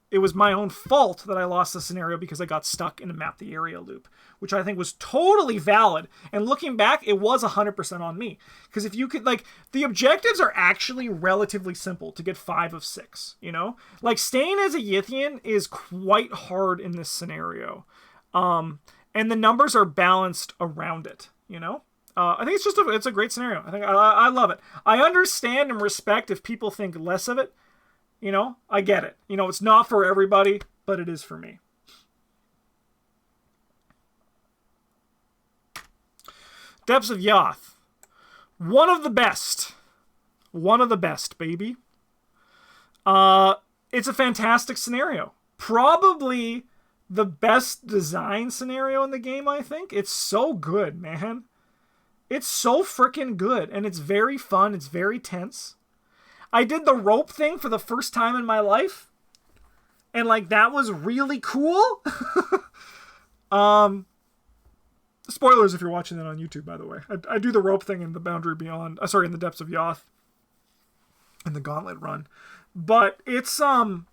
It was my own fault that I lost the scenario because I got stuck in a map the area loop, which I think was totally valid. And looking back, it was 100% on me. Because if you could, like, the objectives are actually relatively simple to get 5 of 6, you know? Like, staying as a Yithian is quite hard in this scenario. And the numbers are balanced around it, you know? I think it's a great scenario. I love it. I understand and respect if people think less of it. You know, I get it. You know, it's not for everybody, but it is for me. Depths of Yoth. One of the best. One of the best, baby. It's a fantastic scenario. Probably the best design scenario in the game, I think. It's so good, man. It's so freaking good, and it's very fun. It's very tense. I did the rope thing for the first time in my life, and like that was really cool. Spoilers if you're watching that on YouTube, by the way. I do the rope thing in the Boundary Beyond. In the Depths of Yoth, in the Gauntlet run. But it's a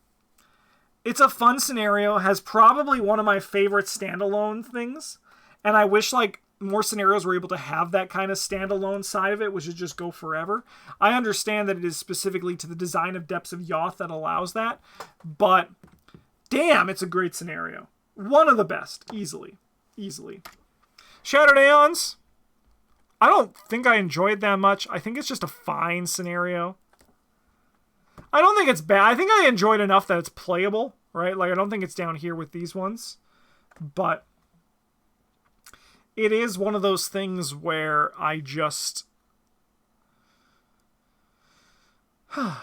fun scenario. Has probably one of my favorite standalone things, and I wish like more scenarios were able to have that kind of standalone side of it, which is just go forever. I understand that it is specifically to the design of Depths of Yoth that allows that, but damn, it's a great scenario. One of the best, easily. Shattered Aeons, I don't think I enjoyed that much. I think it's just a fine scenario. I don't think it's bad. I think I enjoyed enough that it's playable, right? Like, I don't think it's down here with these ones, but it is one of those things where I just... I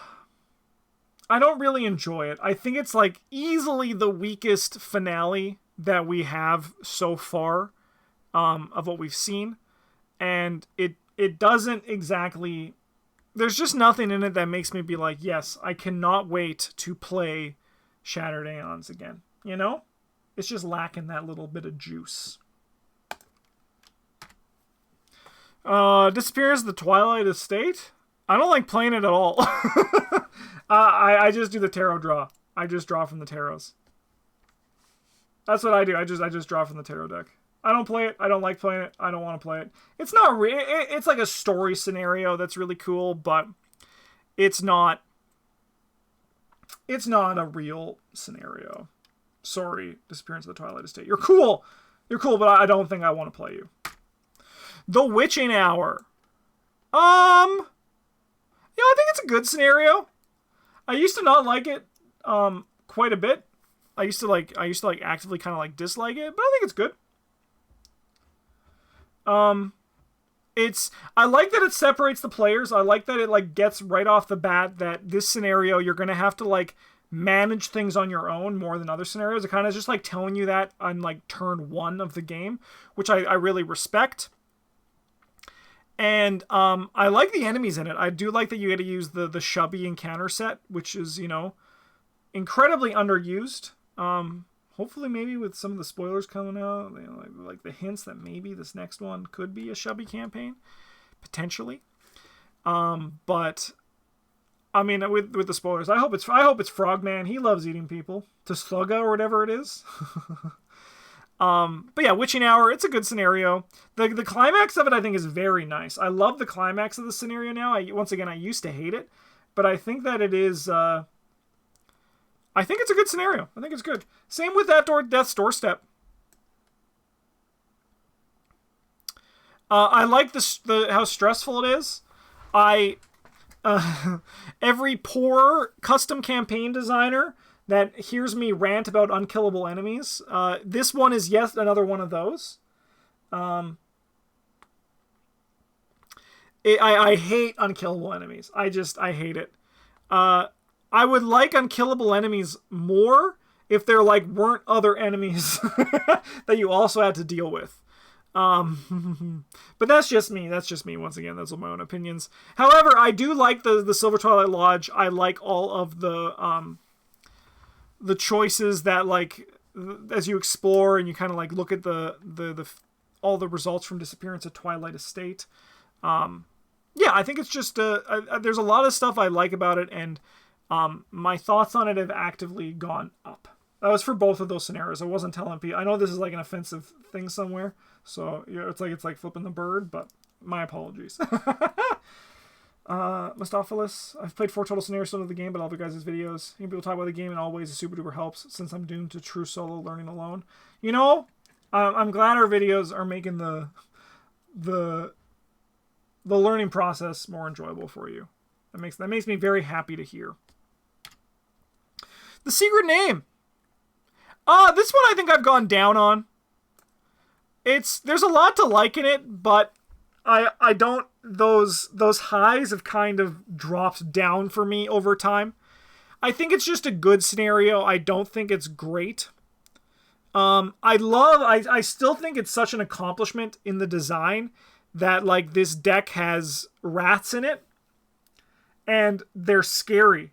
don't really enjoy it. I think it's like easily the weakest finale that we have so far of what we've seen. And it doesn't exactly... There's just nothing in it that makes me be like, yes, I cannot wait to play Shattered Aeons again. You know? It's just lacking that little bit of juice. Disappearance of the Twilight Estate. I don't like playing it at all. I just do the tarot draw. I just draw from the tarots. That's what I do. I just draw from the tarot deck. I don't play it. I don't like playing it. I don't want to play it. It's not it's like a story scenario that's really cool, but it's not a real scenario. Sorry, Disappearance of the Twilight Estate. You're cool, but I don't think I want to play you. The Witching Hour. I think it's a good scenario. I used to not like it quite a bit. I used to actively kind of like dislike it, but I think it's good. I like that it separates the players. I like that it like gets right off the bat that this scenario you're going to have to like manage things on your own more than other scenarios. It kind of just like telling you that on like turn 1 of the game, which I really respect. And I like the enemies in it. I do like that you get to use the Shubby encounter set, which is, you know, incredibly underused. Hopefully maybe with some of the spoilers coming out, you know, like the hints that maybe this next one could be a Shubby campaign, potentially. But I mean, with the spoilers, I hope it's Frogman. He loves eating people. Tsuga or whatever it is. But yeah, Witching Hour, it's a good scenario. The climax of it, I think, is very nice. I love the climax of the scenario now. Once again, I used to hate it, but I think that it is. I think it's a good scenario. I think it's good. Same with that Death's Doorstep. I like how stressful it is. Every poor custom campaign designer that hears me rant about unkillable enemies, this one is yet another one of those. I hate unkillable enemies. I hate it. I would like unkillable enemies more if there weren't other enemies that you also had to deal with. But that's just me. Once again, those are my own opinions. However, I do like the Silver Twilight Lodge. I like all of the choices that as you explore and you kind of look at the all the results from Disappearance at Twilight Estate. Yeah, I think it's just there's a lot of stuff I like about it, and my thoughts on it have actively gone up. That was for both of those scenarios. I wasn't telling people. I know this is an offensive thing somewhere. So it's like flipping the bird, but my apologies. Mustophilis, I've played 4 total scenarios of the game, but I love you guys' videos. People talk about the game in all ways. It super duper helps since I'm doomed to true solo learning alone. I'm glad our videos are making the learning process more enjoyable for you. That makes me very happy to hear. The Secret Name. This one I think I've gone down on. There's a lot to like in it, but I don't, those highs have kind of dropped down for me over time. I think it's just a good scenario. I don't think it's great. I still think it's such an accomplishment in the design that this deck has rats in it and they're scary,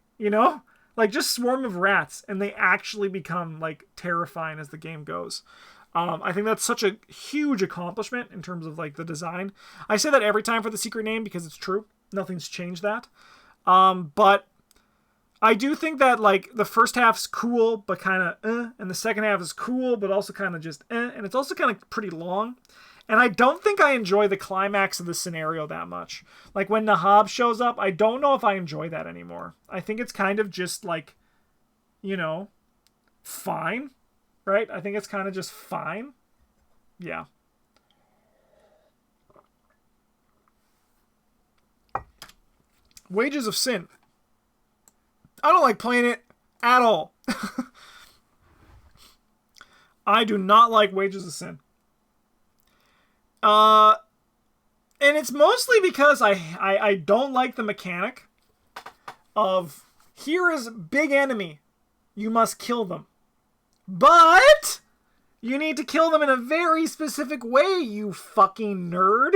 just swarm of rats, and they actually become terrifying as the game goes. I think that's such a huge accomplishment in terms of the design. I say that every time for the Secret Name because it's true. Nothing's changed that. But I do think that the first half's cool, but kind of and the second half is cool, but also kind of just and it's also kind of pretty long. And I don't think I enjoy the climax of the scenario that much. When Nahab shows up, I don't know if I enjoy that anymore. I think it's kind of just fine. Right? I think it's kind of just fine. Yeah. Wages of Sin. I don't like playing it at all. I do not like Wages of Sin. And it's mostly because I don't like the mechanic of, here is big enemy. You must kill them. But you need to kill them in a very specific way, you fucking nerd,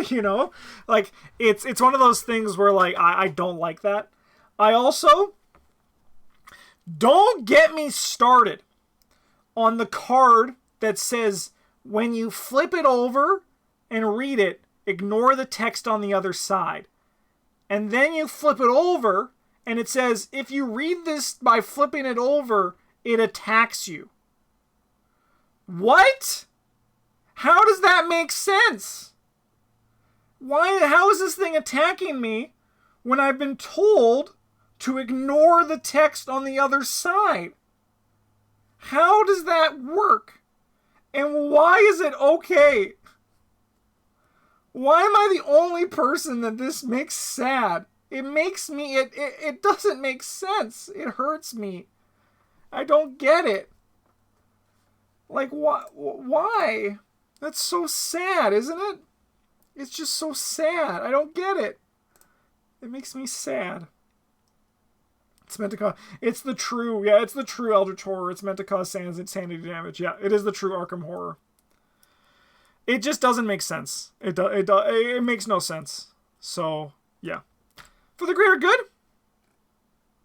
It's one of those things where, I don't like that. I also, don't get me started on the card that says, when you flip it over and read it, ignore the text on the other side. And then you flip it over, and it says, if you read this by flipping it over, it attacks you. What? How does that make sense? How is this thing attacking me when I've been told to ignore the text on the other side? How does that work? And why is it okay? Why am I the only person that this makes sad? It makes me, it doesn't make sense. It hurts me. I don't get it. Why? That's so sad, isn't it? It's just so sad. I don't get it. It makes me sad. It's meant to cause... It's the true Eldritch Horror. It's meant to cause insanity damage. Yeah, it is the true Arkham Horror. It just doesn't make sense. It makes no sense. So, yeah. For the greater good?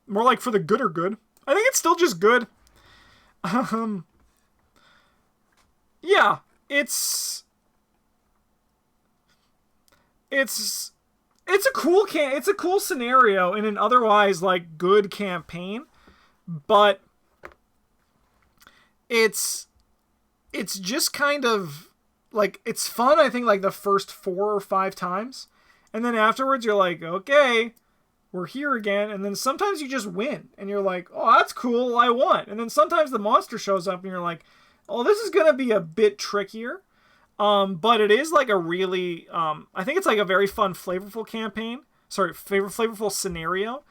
More like for the gooder good. I think it's still just good. Yeah, it's it's a cool scenario in an otherwise like good campaign, but it's just kind of like, it's fun, I think, like the first 4 or 5 times, and then afterwards you're like, okay, we're here again. And then sometimes you just win and you're like, oh, that's cool, I won. And then sometimes the monster shows up and you're like, oh, this is gonna be a bit trickier. But it is like a really, I think it's like a very fun, flavorful campaign. Sorry, flavorful scenario.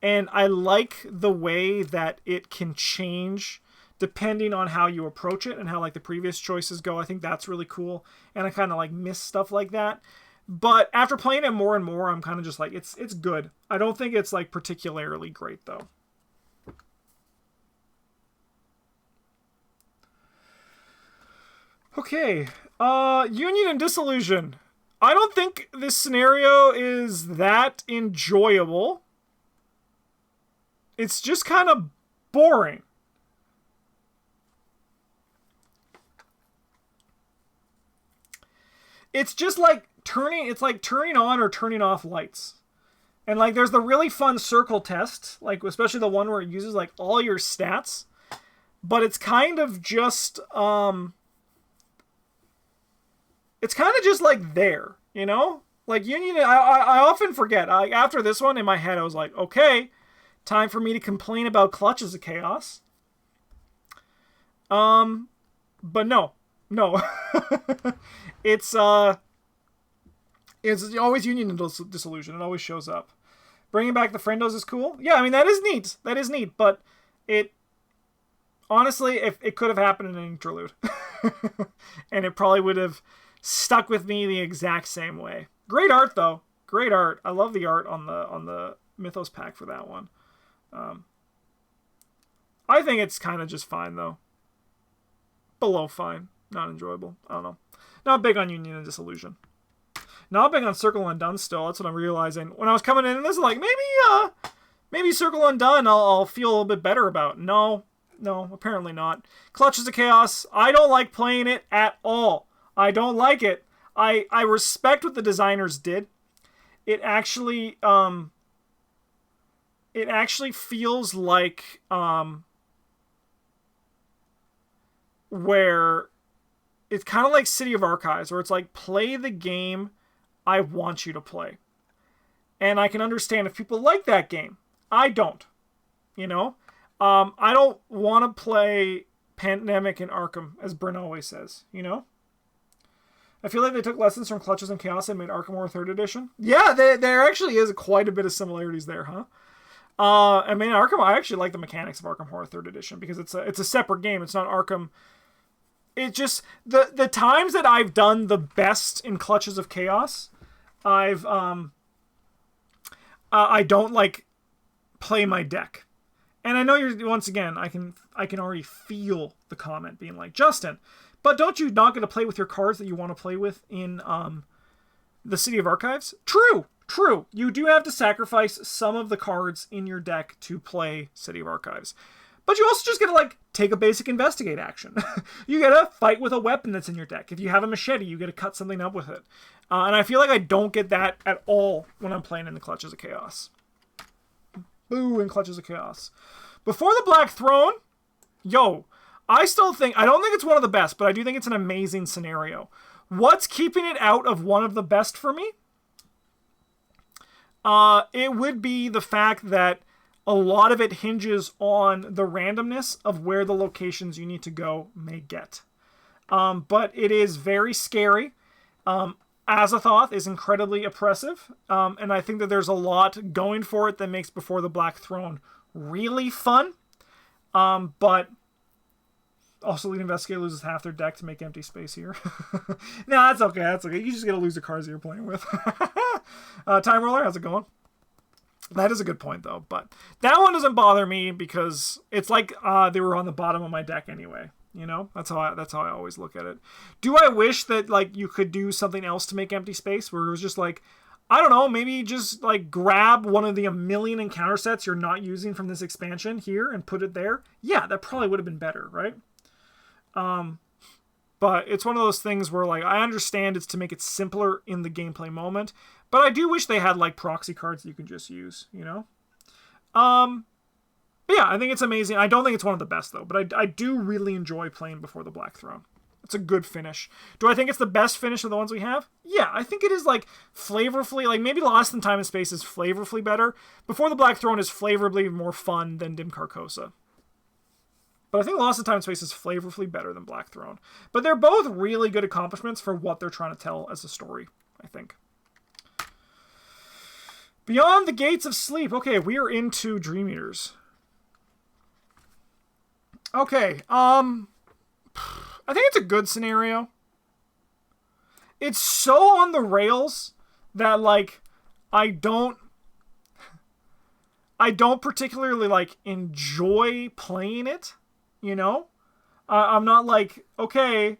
And I like the way that it can change depending on how you approach it and how like the previous choices go. I think that's really cool. And I kind of like miss stuff like that. But after playing it more and more, I'm kind of just like, it's good. I don't think it's like particularly great though. Okay. Union and Disillusion. I don't think this scenario is that enjoyable. It's just kind of boring. It's just like turning on or turning off lights. And like there's the really fun circle test, like especially the one where it uses like all your stats, but it's kind of just it's kind of just like there, you know? Like Union, I often forget. After this one in my head I was like, okay, time for me to complain about Clutches of Chaos. But no. It's always Union and Disillusion. It always shows up. Bringing back the Friendos is cool. Yeah, I mean, that is neat. But it, honestly, if it could have happened in an interlude. And it probably would have stuck with me the exact same way. Great art, though. Great art. I love the art on the Mythos pack for that one. I think it's kind of just fine, though. Below fine. Not enjoyable. I don't know. Not big on Union and Disillusion. Not big on Circle Undone still. That's what I'm realizing. When I was coming in, this is like, maybe Circle Undone I'll feel a little bit better about. No, apparently not. Clutches of Chaos. I don't like playing it at all. I don't like it. I respect what the designers did. It actually feels like where it's kind of like City of Archives, where it's like, play the game I want you to play. And I can understand if people like that game. I don't. You know? I don't want to play Pandemic and ARKHAM, as Bryn always says. You know? I feel like they took lessons from Clutches and Chaos and made ARKHAM Horror 3rd Edition. Yeah, there actually is quite a bit of similarities there, huh? I mean, ARKHAM, I actually like the mechanics of ARKHAM Horror 3rd Edition, because it's a separate game. It's not ARKHAM. It just, the times that I've done the best in Clutches of Chaos, I don't like play my deck. And I know you're, once again, I can already feel the comment being like, Justin, but don't you not get to play with your cards that you want to play with in the City of Archives? True. You do have to sacrifice some of the cards in your deck to play City of Archives. But you also just get to, like, take a basic investigate action. You get to fight with a weapon that's in your deck. If you have a machete, you get to cut something up with it. And I feel like I don't get that at all when I'm playing in the Clutches of Chaos. Boo, in Clutches of Chaos. Before the Black Throne, I don't think it's one of the best, but I do think it's an amazing scenario. What's keeping it out of one of the best for me? It would be the fact that a lot of it hinges on the randomness of where the locations you need to go may get. But it is very scary. Azathoth is incredibly oppressive. And I think that there's a lot going for it that makes Before the Black Throne really fun. But also Lead Investigator loses half their deck to make empty space here. No, that's okay. You just gotta lose the cards that you're playing with. Time Roller, how's it going? That is a good point, though. But that one doesn't bother me because it's like they were on the bottom of my deck anyway. You know, that's how I always look at it. Do I wish that like you could do something else to make empty space, where it was just like, I don't know, maybe just like grab one of the 1 million encounter sets you're not using from this expansion here and put it there? Yeah, that probably would have been better, right? But it's one of those things where, like, I understand it's to make it simpler in the gameplay moment, but I do wish they had, like, proxy cards that you can just use, you know? But yeah, I think it's amazing. I don't think it's one of the best, though, but I do really enjoy playing Before the Black Throne. It's a good finish. Do I think it's the best finish of the ones we have? Yeah, I think it is, like, flavorfully, like, maybe Lost in Time and Space is flavorfully better. Before the Black Throne is flavorfully more fun than Dim Carcosa. But I think Lost in Time and Space is flavorfully better than Black Throne. But they're both really good accomplishments for what they're trying to tell as a story, I think. Beyond the Gates of Sleep. Okay, we are into Dream Eaters. Okay, I think it's a good scenario. It's so on the rails that, like, I don't particularly, like, enjoy playing it, you know? I'm not like, okay,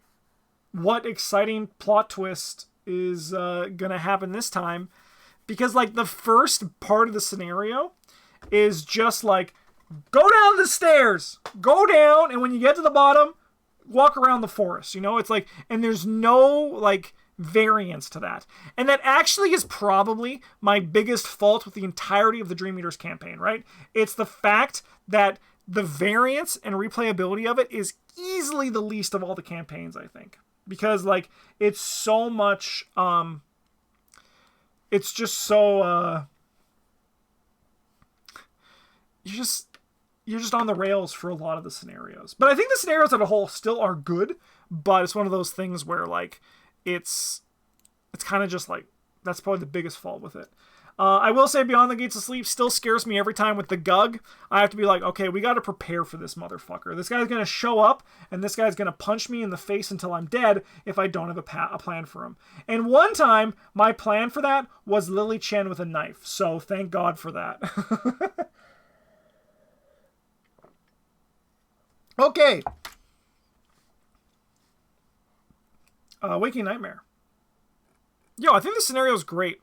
what exciting plot twist is gonna happen this time? Because, like, the first part of the scenario is just, like, go down the stairs, go down, and when you get to the bottom, walk around the forest, you know? It's like, and there's no, like, variance to that. And that actually is probably my biggest fault with the entirety of the Dream Eaters campaign, right? It's the fact that the variance and replayability of it is easily the least of all the campaigns, I think. Because, like, it's so much, it's just so, you're just on the rails for a lot of the scenarios. But I think the scenarios as a whole still are good, but it's one of those things where, like, it's kind of just, like, that's probably the biggest fault with it. I will say Beyond the Gates of Sleep still scares me every time with the Gug. I have to be like, okay, we got to prepare for this motherfucker. This guy's going to show up, and this guy's going to punch me in the face until I'm dead if I don't have a plan for him. And one time, my plan for that was Lily Chen with a knife, so thank God for that. Okay. Waking Nightmare. Yo, I think the scenario is great.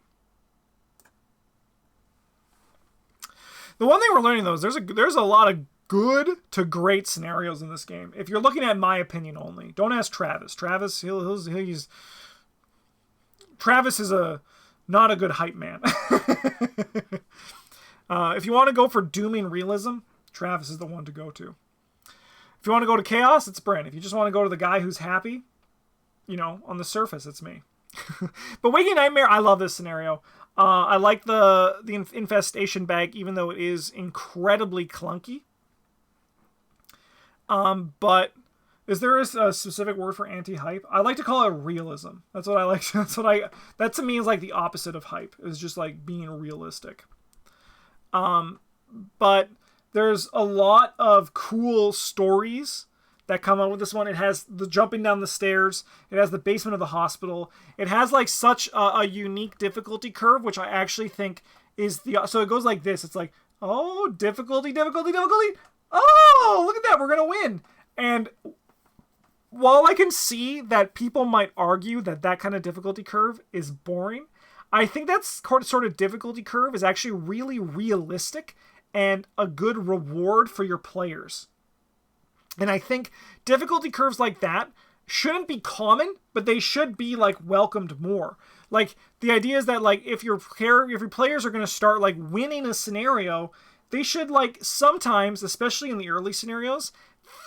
The one thing we're learning, though, is there's a lot of good to great scenarios in this game. If you're looking at my opinion only, don't ask Travis. Travis is not a good hype man. If you want to go for dooming realism, Travis is the one to go to. If you want to go to chaos, it's Brent. If you just want to go to the guy who's happy, you know, on the surface, it's me. But Waking Nightmare, I love this scenario. I like the infestation bag, even though it is incredibly clunky. But is there a specific word for anti-hype? I like to call it realism. That's what I like. That to me is like the opposite of hype. It's just like being realistic. But there's a lot of cool stories that come out with this one. It has the jumping down the stairs. It has the basement of the hospital. It has like such a unique difficulty curve, which I actually think is so it goes like this. It's like, oh, difficulty. Oh, look at that. We're going to win. And while I can see that people might argue that that kind of difficulty curve is boring, I think that sort of difficulty curve is actually really realistic and a good reward for your players. And I think difficulty curves like that shouldn't be common, but they should be, like, welcomed more. Like, the idea is that, like, if your players are going to start, like, winning a scenario, they should, like, sometimes, especially in the early scenarios,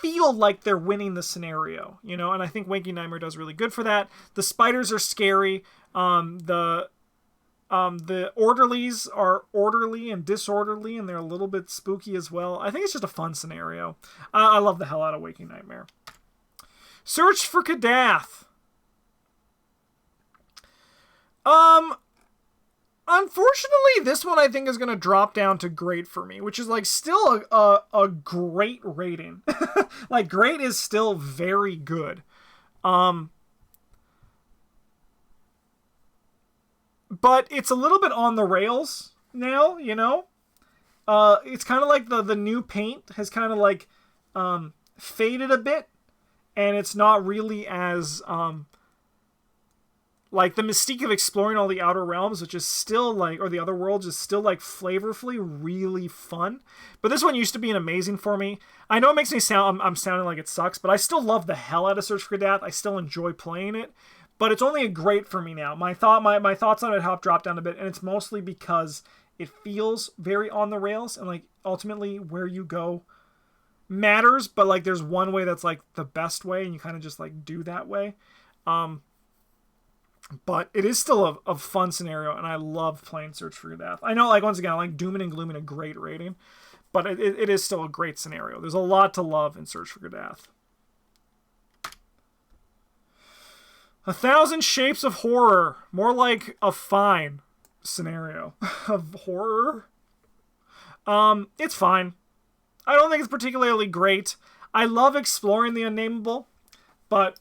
feel like they're winning the scenario, you know? And I think Waking Nightmare does really good for that. The spiders are scary. The orderlies are orderly and disorderly, and they're a little bit spooky as well. I think it's just a fun scenario. I love the hell out of Waking Nightmare. Search for Kadath. Unfortunately, this one I think is going to drop down to great for me, which is like still a great rating. Like, great is still very good. But it's a little bit on the rails now, you know? It's kind of like the new paint has kind of like faded a bit, and it's not really as like the mystique of exploring all the outer realms, which is still like, or the other worlds, is still like flavorfully really fun. But this one used to be an amazing for me. I know it makes me sound, I'm sounding like it sucks, but I still love the hell out of Search for Death. I still enjoy playing it, but it's only a great for me now. My thoughts on it have dropped down a bit, and it's mostly because it feels very on the rails, and like ultimately where you go matters, but like there's one way that's like the best way, and you kind of just like do that way. But it is still a fun scenario, and I love playing Search for Your Death. I know, like, once again, I like Doom and Gloom in a great rating, but it is still a great scenario. There's a lot to love in Search for Your Death. 1,000 Shapes of Horror. More like a fine scenario of horror. It's fine. I don't think it's particularly great. I love exploring the unnameable, but...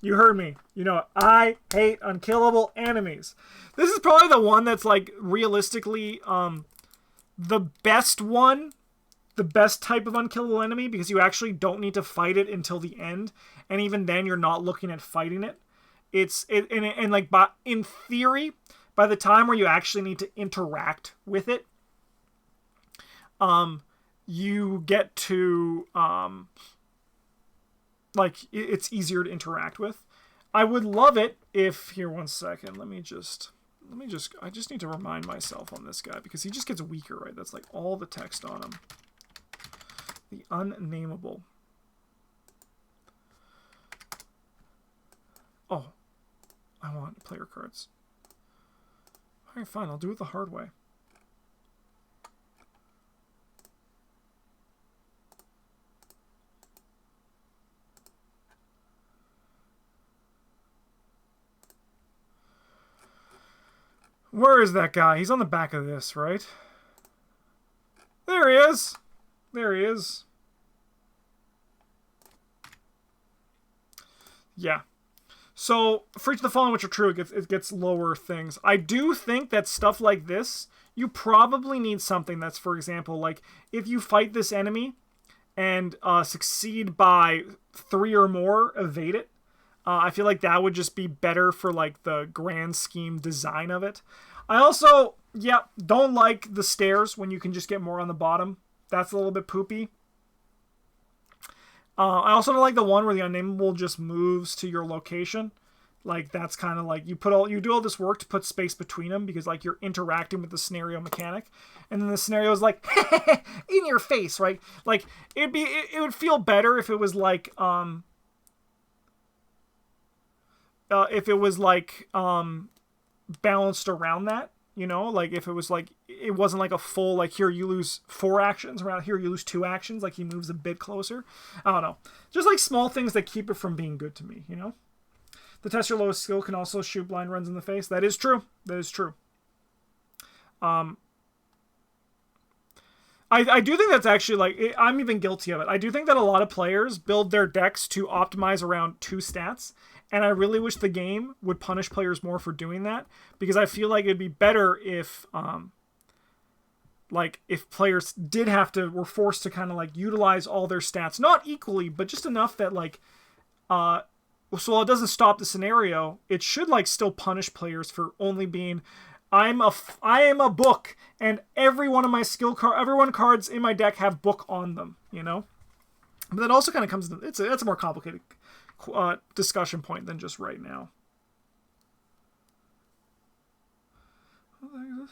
you heard me. You know, I hate unkillable enemies. This is probably the one that's, like, realistically, the best one. The best type of unkillable enemy, because you actually don't need to fight it until the end. And even then, you're not looking at fighting it. In theory, by the time where you actually need to interact with it, you get to, like, it's easier to interact with. I would love it if, here, one second, I just need to remind myself on this guy, because he just gets weaker, right? That's like all the text on him. The unnameable. Oh, I want player cards. Alright, fine, I'll do it the hard way. Where is that guy? He's on the back of this, right? There he is. There he is. Yeah. So, for each of the following which are true, it gets lower things. I do think that stuff like this, you probably need something that's, for example, like, if you fight this enemy and succeed by 3 or more, evade it. I feel like that would just be better for, like, the grand scheme design of it. I also, don't like the stairs when you can just get more on the bottom. That's a little bit poopy. I also don't like the one where the unnameable just moves to your location. Like, that's kind of like, you do all this work to put space between them because, like, you're interacting with the scenario mechanic. And then the scenario is like, in your face, right? Like, it would feel better if it was like, balanced around that, you know, like if it was like, it wasn't like a full, like, here you lose 4 actions, around here you lose 2 actions, like he moves a bit closer. I don't know. Just like small things that keep it from being good to me, you know? The test your lowest skill can also shoot blind runs in the face. That is true. That is true. I do think that's actually, like, I'm even guilty of it. I do think that a lot of players build their decks to optimize around 2 stats. And I really wish the game would punish players more for doing that, because I feel like it'd be better if, if players were forced to kind of like utilize all their stats, not equally, but just enough that like, so while it doesn't stop the scenario, it should like still punish players for only being, I am a book, and every one of my cards in my deck have book on them, you know. But that also kind of comes into, it's a more complicated discussion point than just right now. What the heck is this?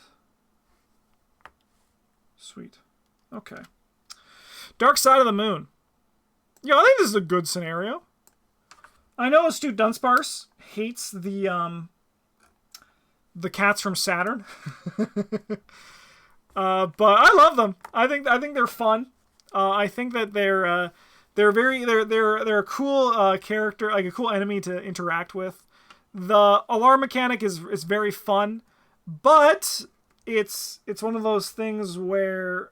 Sweet. Okay. Dark Side of the Moon. Yeah, I think this is a good scenario. I know Astute Dunsparce hates the cats from Saturn. But I love them. I think they're fun. I think that they're a cool character, like a cool enemy to interact with. The alarm mechanic is very fun, but it's one of those things where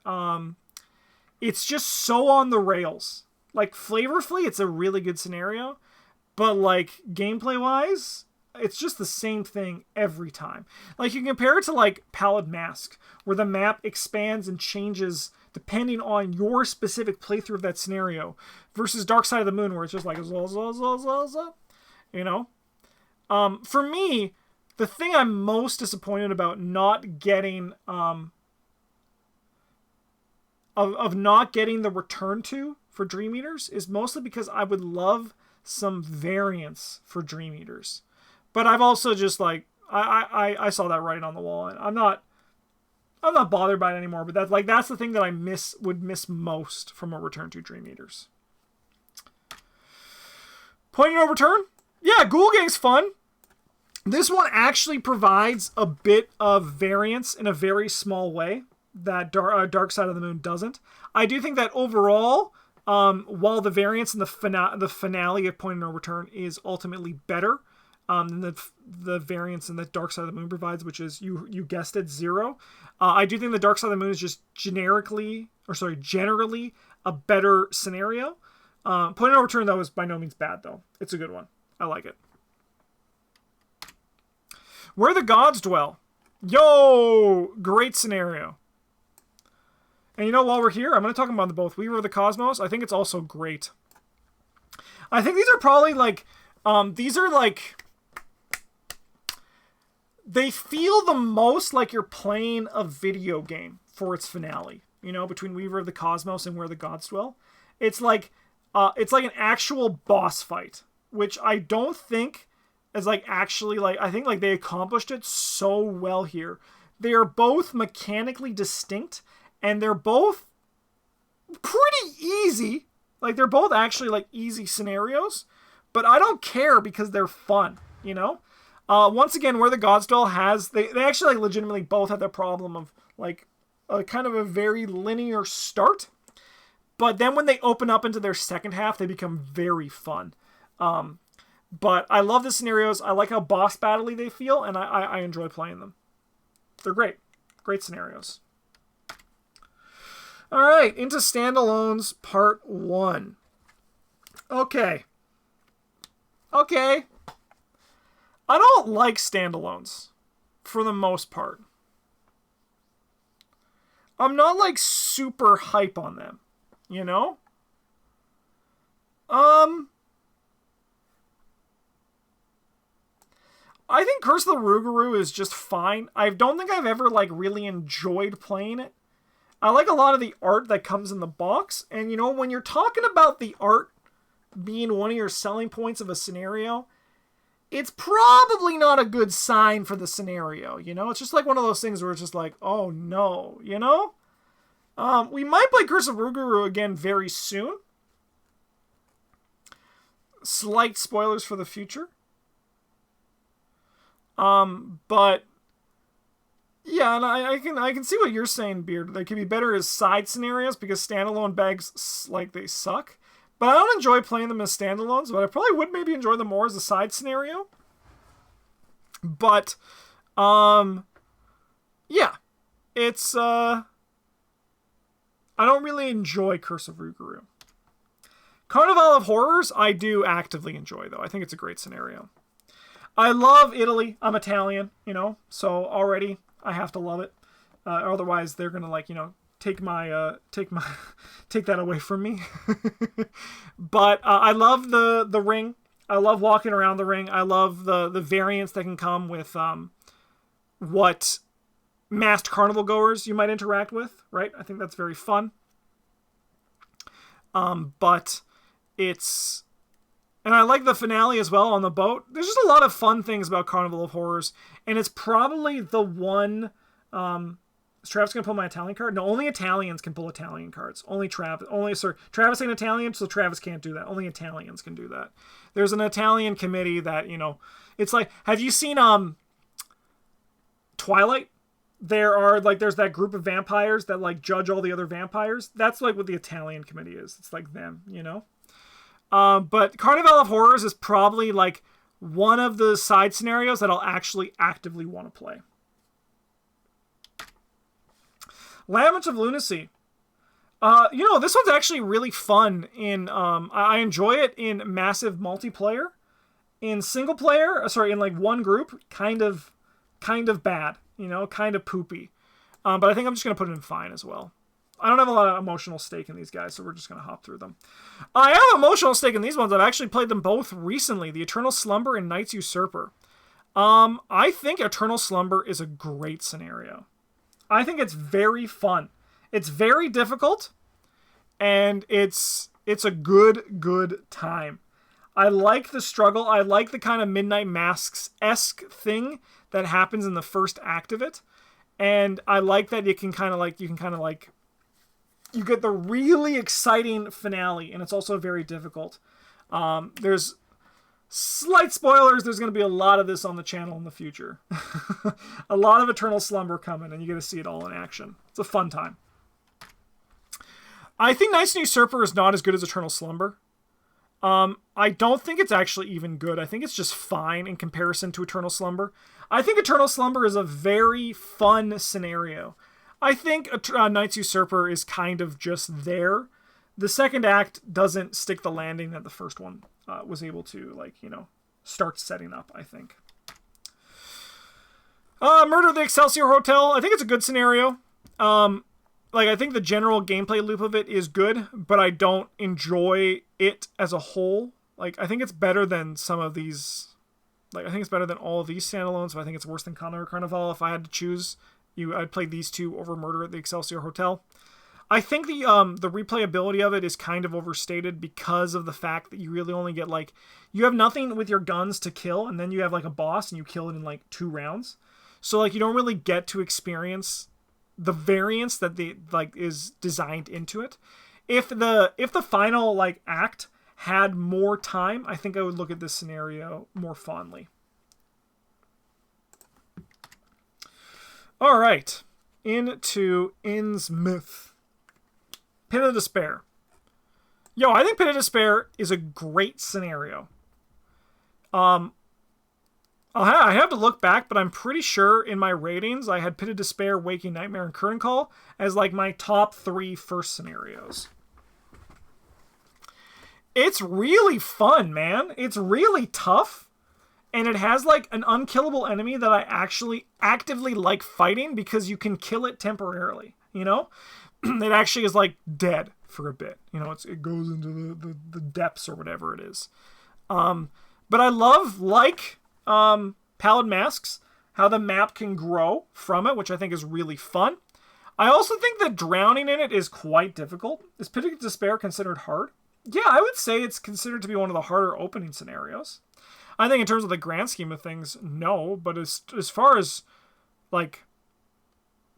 it's just so on the rails. Like flavorfully, it's a really good scenario, but like gameplay wise, it's just the same thing every time. Like you compare it to like Pallid Mask, where the map expands and changes depending on your specific playthrough of that scenario, versus Dark Side of the Moon, where it's just like, you know? For me, the thing I'm most disappointed about not getting of not getting the return to for Dream Eaters is mostly because I would love some variants for Dream Eaters. But I've also just like I saw that writing on the wall, and I'm not bothered by it anymore. But that's the thing that I would miss most from a return to Dream Eaters. Point of no return? Yeah, Ghoul Gang's fun. This one actually provides a bit of variance in a very small way that Dark Side of the Moon doesn't. I do think that overall, while the variance in the finale of Point of No Return is ultimately better than the variance in the Dark Side of the Moon provides, which is, you guessed it, 0. I do think the Dark Side of the Moon is just generally a better scenario. Point of No Return, though, is by no means bad, though. It's a good one. I like it. Where the Gods Dwell. Yo! Great scenario. And you know, while we're here, I'm going to talk about them both. Weaver of the Cosmos, I think it's also great. I think these are probably like... they feel the most like you're playing a video game for its finale. You know, between Weaver of the Cosmos and Where the Gods Dwell. It's like an actual boss fight, which I don't think is like actually like... I think like they accomplished it so well here. They are both mechanically distinct, and they're both pretty easy. Like, they're both actually, like, easy scenarios. But I don't care because they're fun, you know? Once again, Where the Gods Dwell has... They actually, like, legitimately both have the problem of, like, a kind of a very linear start. But then when they open up into their second half, they become very fun. But I love the scenarios. I like how boss battle-y they feel, and I enjoy playing them. They're great. Great scenarios. All right, into Standalones Part 1. Okay. I don't like Standalones, for the most part. I'm not, like, super hype on them, you know? I think Curse of the Rougarou is just fine. I don't think I've ever, like, really enjoyed playing it. I like a lot of the art that comes in the box. And, you know, when you're talking about the art being one of your selling points of a scenario, it's probably not a good sign for the scenario, you know? It's just like one of those things where it's just like, oh no, you know? We might play Curse of Rougarou again very soon. Slight spoilers for the future. But... yeah, and I can see what you're saying, Beard. They could be better as side scenarios because standalone bags, like, they suck. But I don't enjoy playing them as standalones, but I probably would maybe enjoy them more as a side scenario. But, yeah. It's, I don't really enjoy Curse of Rougarou. Carnival of Horrors, I do actively enjoy, though. I think it's a great scenario. I love Italy. I'm Italian, you know, so already... I have to love it. Otherwise, they're gonna, like, you know, take that away from me. But I love the ring. I love walking around the ring. I love the variants that can come with what masked carnival goers you might interact with. Right? I think that's very fun. But it's... and I like the finale as well on the boat. There's just a lot of fun things about Carnival of Horrors. And it's probably the one... is Travis going to pull my Italian card? No, only Italians can pull Italian cards. Only Travis. Travis ain't Italian, so Travis can't do that. Only Italians can do that. There's an Italian committee that, you know... it's like... have you seen Twilight? There's that group of vampires that, like, judge all the other vampires. That's, like, what the Italian committee is. It's like them, you know? But Carnival of Horrors is probably, like, one of the side scenarios that I'll actually actively want to play. Labyrinth of Lunacy. You know, this one's actually really fun in... I enjoy it in massive multiplayer. In single player, in, like, one group, kind of bad. You know, kind of poopy. But I think I'm just going to put it in fine as well. I don't have a lot of emotional stake in these guys, so we're just going to hop through them. I have emotional stake in these ones. I've actually played them both recently. The Eternal Slumber and Knight's Usurper. I think Eternal Slumber is a great scenario. I think it's very fun. It's very difficult, and it's a good time. I like the struggle. I like the kind of Midnight Masks-esque thing that happens in the first act of it. And I like that you get the really exciting finale, and it's also very difficult. There's slight spoilers. There's going to be a lot of this on the channel in the future. A lot of Eternal Slumber coming, and you get to see it all in action. It's a fun time. I think Knights and Usurper is not as good as Eternal Slumber. I don't think it's actually even good. I think it's just fine in comparison to Eternal Slumber. I think Eternal Slumber is a very fun scenario. I think Knights Usurper is kind of just there. The second act doesn't stick the landing that the first one was able to, start setting up, I think. Murder at the Excelsior Hotel. I think it's a good scenario. I think the general gameplay loop of it is good, but I don't enjoy it as a whole. I think it's better than some of these. I think it's better than all of these standalones, but I think it's worse than Condor Carnival. If I had to choose, I'd play these two over Murder at the Excelsior Hotel. I think the replayability of it is kind of overstated because of the fact that you really only get, you have nothing with your guns to kill, and then you have, a boss, and you kill it in, 2 rounds. So, you don't really get to experience the variance that is designed into it. If the final act had more time, I think I would look at this scenario more fondly. All right, into Innsmouth. Pit of Despair. I think Pit of Despair is a great scenario. I have to look back, but I'm pretty sure in my ratings I had Pit of Despair, Waking Nightmare, and Curtain Call as my top 3 first scenarios. It's really fun, man. It's really tough, and it has an unkillable enemy that I actually actively like fighting because you can kill it temporarily. It actually is dead for a bit. It goes into the depths or whatever it is. But I love Pallid Masks, how the map can grow from it, which I think is really fun. I also think that drowning in it is quite difficult. Is Pit of Despair considered hard? Yeah, I would say it's considered to be one of the harder opening scenarios. I think in terms of the grand scheme of things, no. But as far as,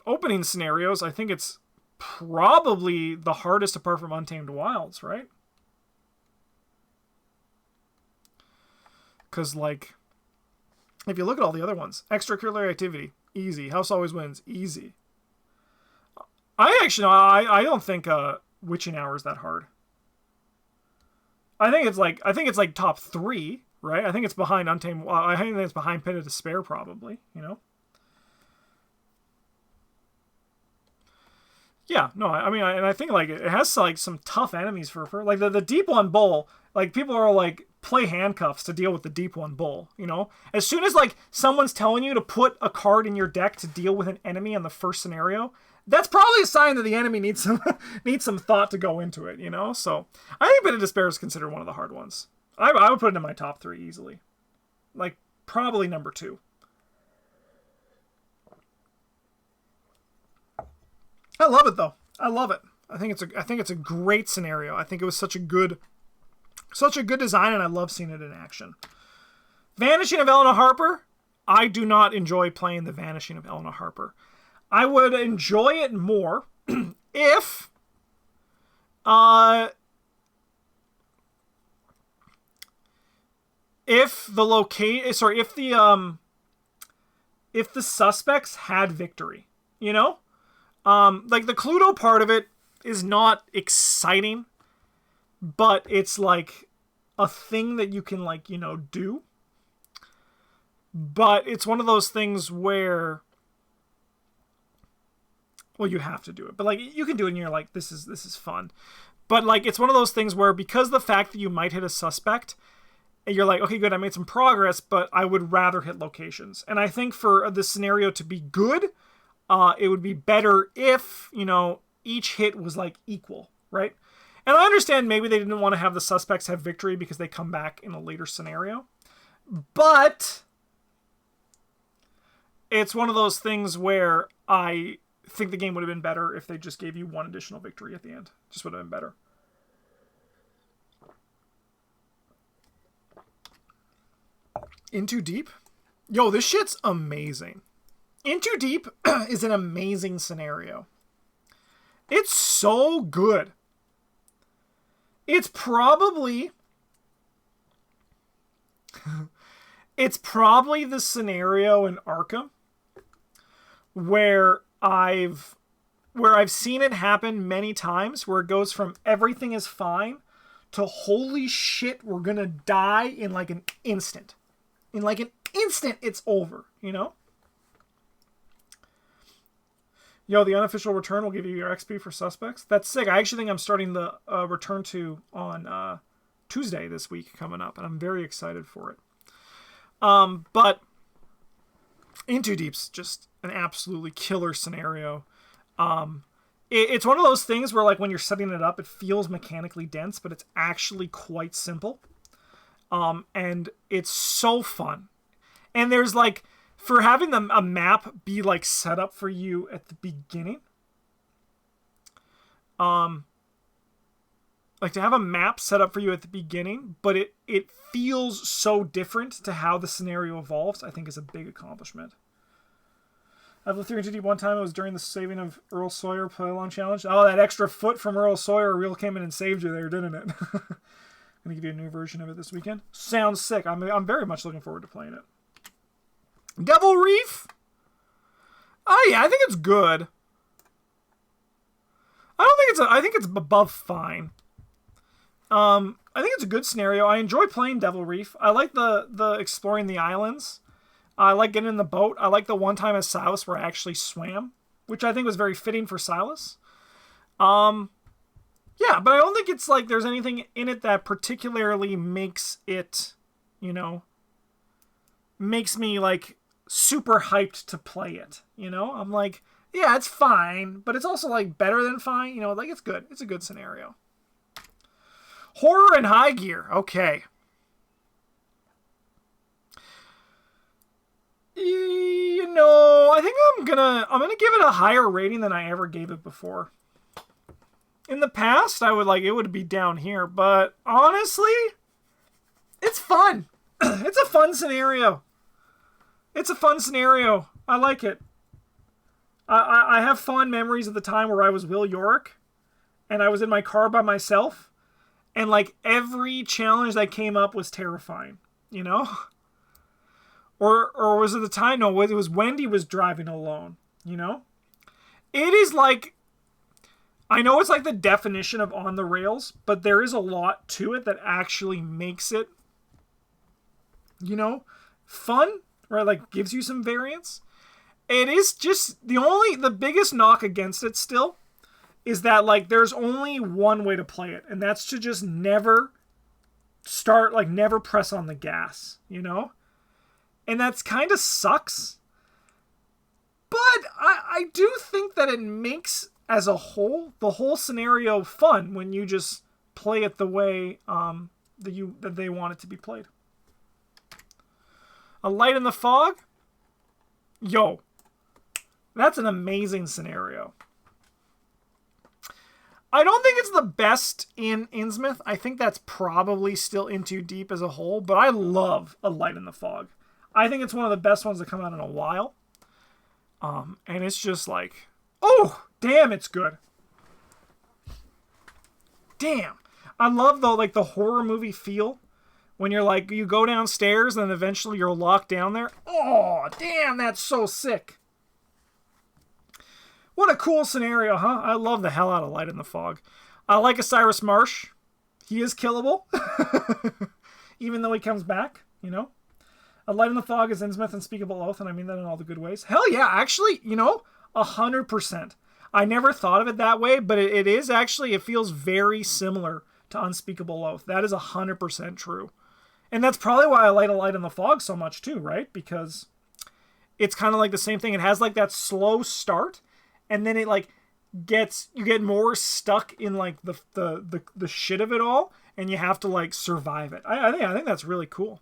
opening scenarios, I think it's probably the hardest apart from Untamed Wilds, right? Because, if you look at all the other ones, Extracurricular Activity, easy. House Always Wins, easy. I don't think Witching Hour is that hard. I think it's top 3, right? I think it's behind Untamed. I think it's behind Pit of Despair, probably. Yeah, no, I think it has some tough enemies for the Deep One Bull. People are play handcuffs to deal with the Deep One Bull. As soon as someone's telling you to put a card in your deck to deal with an enemy in the first scenario, that's probably a sign that the enemy needs some thought to go into it. So I think Pit of Despair is considered one of the hard ones. I would put it in my top 3 easily, probably number 2. I love it though. I love it. I think it's a great scenario. I think it was such a good design, and I love seeing it in action. Vanishing of Eleanor Harper. I do not enjoy playing the Vanishing of Eleanor Harper. I would enjoy it more if the suspects had victory, the Cluedo part of it is not exciting, but it's a thing that you can do. But it's one of those things where, well, you have to do it, but you can do it and you're this is fun. But it's one of those things where, because the fact that you might hit a suspect, you're okay, good, I made some progress, but I would rather hit locations. And I think for the scenario to be good, it would be better if, each hit was equal, right? And I understand maybe they didn't want to have the suspects have victory because they come back in a later scenario. But it's one of those things where I think the game would have been better if they just gave you one additional victory at the end. Just would have been better. In Too Deep? Yo, this shit's amazing. In Too Deep is an amazing scenario. It's so good. It's probably the scenario in ARKHAM where I've seen it happen many times, where it goes from everything is fine to holy shit, we're gonna die in like an instant. In like an instant, it's over, you know? Yo, the unofficial return will give you your XP for suspects. That's sick. I actually think I'm starting the return to on Tuesday this week coming up, and I'm very excited for it. But In Too Deep's just an absolutely killer scenario. It's one of those things where, like, when you're setting it up, it feels mechanically dense, but it's actually quite simple. And it's so fun. And there's, like, for having a map be, like, set up for you at the beginning, like, to have a map set up for you at the beginning, but it feels so different to how the scenario evolves, I think is a big accomplishment. I've lived through Into Deep one time. It was during the saving of Earl Sawyer play-along challenge. Oh, that extra foot from Earl Sawyer really came in and saved you there, didn't it? I'm going to give you a new version of it this weekend. Sounds sick. I'm very much looking forward to playing it. Devil Reef? Oh, yeah, I think it's good. I think it's above fine. I think it's a good scenario. I enjoy playing Devil Reef. I like the exploring the islands. I like getting in the boat. I like the one time as Silas where I actually swam, which I think was very fitting for Silas. Yeah, but I don't think it's like there's anything in it that particularly makes it, you know, makes me like super hyped to play it. You know, I'm like, yeah, it's fine, but it's also like better than fine. You know, like it's good. It's a good scenario. Horror and High Gear. Okay. You know, I think I'm gonna give it a higher rating than I ever gave it before. In the past, it would be down here, but honestly, it's fun. It's a fun scenario. It's a fun scenario. I like it. I have fond memories of the time where I was Will Yorick, and I was in my car by myself, and like every challenge that came up was terrifying, you know? Or was it the time? No, it was Wendy was driving alone, you know? It is like, I know it's like the definition of on the rails, but there is a lot to it that actually makes it, you know, fun, right? Like gives you some variance. It is just the biggest knock against it still is that like there's only one way to play it, and that's to just never press on the gas, you know? And that's kind of sucks. But I do think that it makes, as a whole, the whole scenario fun when you just play it the way that they want it to be played. A Light in the Fog? Yo. That's an amazing scenario. I don't think it's the best in Innsmouth. I think that's probably still In Too Deep as a whole, but I love A Light in the Fog. I think it's one of the best ones that come out in a while. And it's just like, oh, damn, it's good. Damn. I love the horror movie feel when you're like, you go downstairs and then eventually you're locked down there. Oh, damn, that's so sick. What a cool scenario, huh? I love the hell out of Light in the Fog. I like Osiris Marsh. He is killable. Even though he comes back, you know? A Light in the Fog is Innsmouth Unspeakable Oath, and I mean that in all the good ways. Hell yeah, actually, you know, 100%. I never thought of it that way, but it is actually, it feels very similar to Unspeakable Oath. That is 100% true. And that's probably why I like A Light in the Fog so much too, right? Because it's kind of like the same thing. It has like that slow start, and then it like you get more stuck in like the shit of it all, and you have to like survive it. I think that's really cool.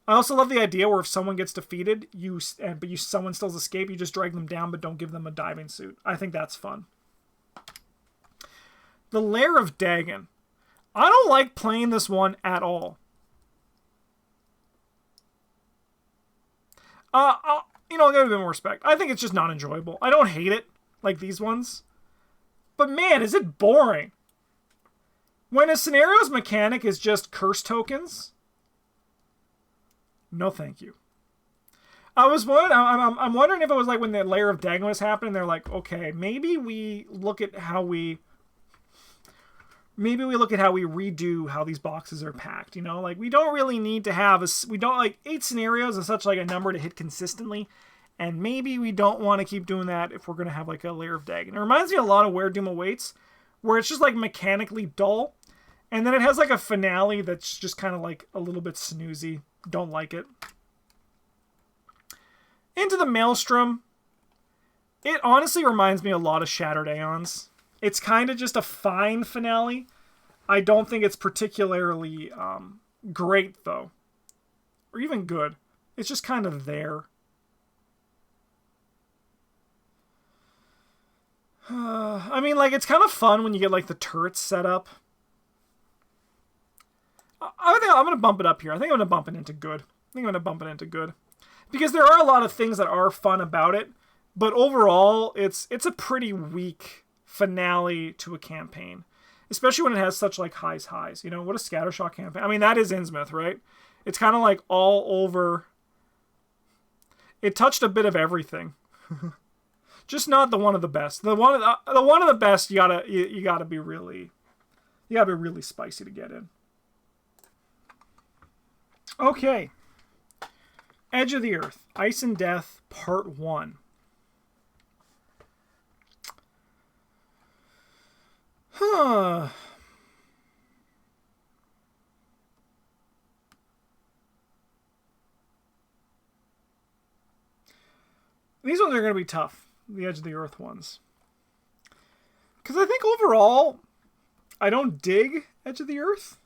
I also love the idea where if someone gets defeated, someone still escape, you just drag them down but don't give them a diving suit. I think that's fun. The Lair of Dagon. I don't like playing this one at all. I'll give it a bit more respect. I think it's just not enjoyable. I don't hate it like these ones. But man, is it boring. When a scenario's mechanic is just curse tokens, no thank you. I'm wondering if it was like when the Lair of Dagon was happening, they're like, okay, maybe we look at how we redo how these boxes are packed, Like, we don't really need to have 8 scenarios is such like a number to hit consistently, and maybe we don't want to keep doing that if we're going to have like a Lair of Dagon. It reminds me a lot of Where Doom Awaits, where it's just like mechanically dull, and then it has like a finale that's just kind of like a little bit snoozy. Don't like it. Into the Maelstrom. It honestly reminds me a lot of Shattered Aeons. It's kind of just a fine finale. I don't think it's particularly great, though. Or even good. It's just kind of there. I mean, like, it's kind of fun when you get, like, the turrets set up. I think I'm going to bump it up here. I think I'm going to bump it into good. Because there are a lot of things that are fun about it. But overall, it's a pretty weak finale to a campaign, especially when it has such like highs. What a Scattershot campaign. I mean, that is Innsmouth, right? It's kind of like all over. It touched a bit of everything. Just not the one of the best. The one of the best, you gotta be really spicy to get in. Okay. Edge of the Earth, Ice and Death, Part 1. Huh. These ones are going to be tough, the Edge of the Earth ones. Because I think overall, I don't dig Edge of the Earth,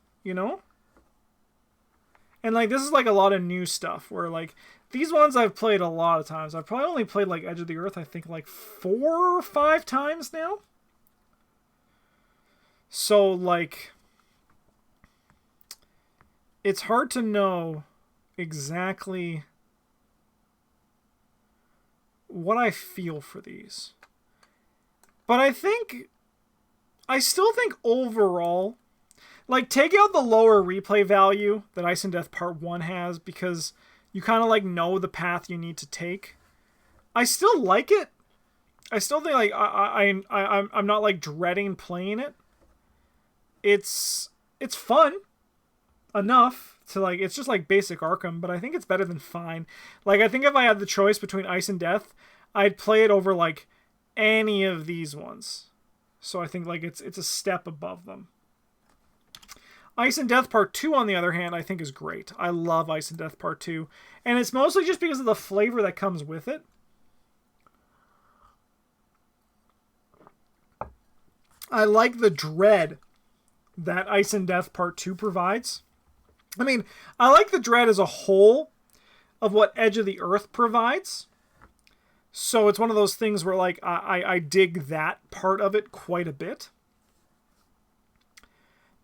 And like this is like a lot of new stuff where like these ones I've played a lot of times. I've probably only played like Edge of the Earth, I think like 4 or 5 times now. So, like, it's hard to know exactly what I feel for these. But I still think overall, like, take out the lower replay value that Ice and Death Part 1 has because you kind of, like, know the path you need to take. I still like it. I still think, like, I'm not, like, dreading playing it. It's fun enough to like it's just like basic ARKHAM, but I think it's better than fine. Like I think if I had the choice between Ice and Death, I'd play it over like any of these ones. So I think like it's a step above them. Ice and Death Part 2 on the other hand, I think is great. I love Ice and Death Part 2, and it's mostly just because of the flavor that comes with it. I like the dread that Ice and Death Part 2 provides. I mean, I like the dread as a whole of what Edge of the Earth provides. So it's one of those things where like I dig that part of it quite a bit.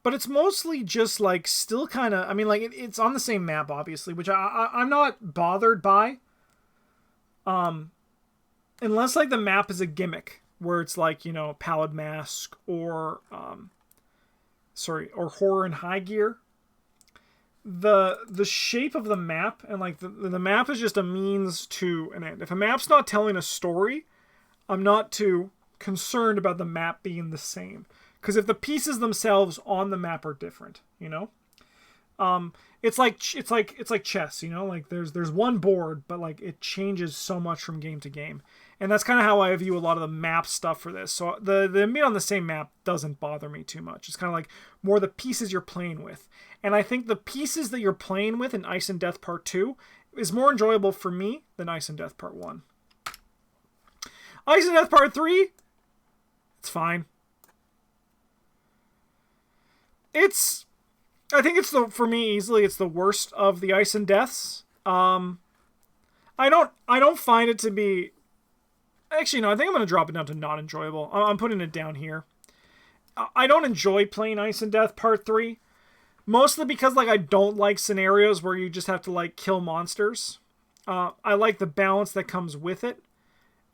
But it's mostly just like still kind of, I mean like it's on the same map obviously, which I'm not bothered by. Unless like the map is a gimmick where it's like, Pallid Mask or or Horror and High Gear. The shape of the map and like the map is just a means to an end. If a map's not telling a story, I'm not too concerned about the map being the same. Because if the pieces themselves on the map are different, it's like chess, like there's one board, but like it changes so much from game to game. And that's kind of how I view a lot of the map stuff for this. So the being on the same map doesn't bother me too much. It's kind of like more the pieces you're playing with. And I think the pieces that you're playing with in Ice and Death Part 2 is more enjoyable for me than Ice and Death Part 1. Ice and Death Part 3, it's fine. I think it's for me easily it's the worst of the Ice and Deaths. I don't find it to be. Actually, no. I think I'm gonna drop it down to not enjoyable. I'm putting it down here. I don't enjoy playing Ice and Death Part 3. Mostly because, like, I don't like scenarios where you just have to, like, kill monsters. I like the balance that comes with it.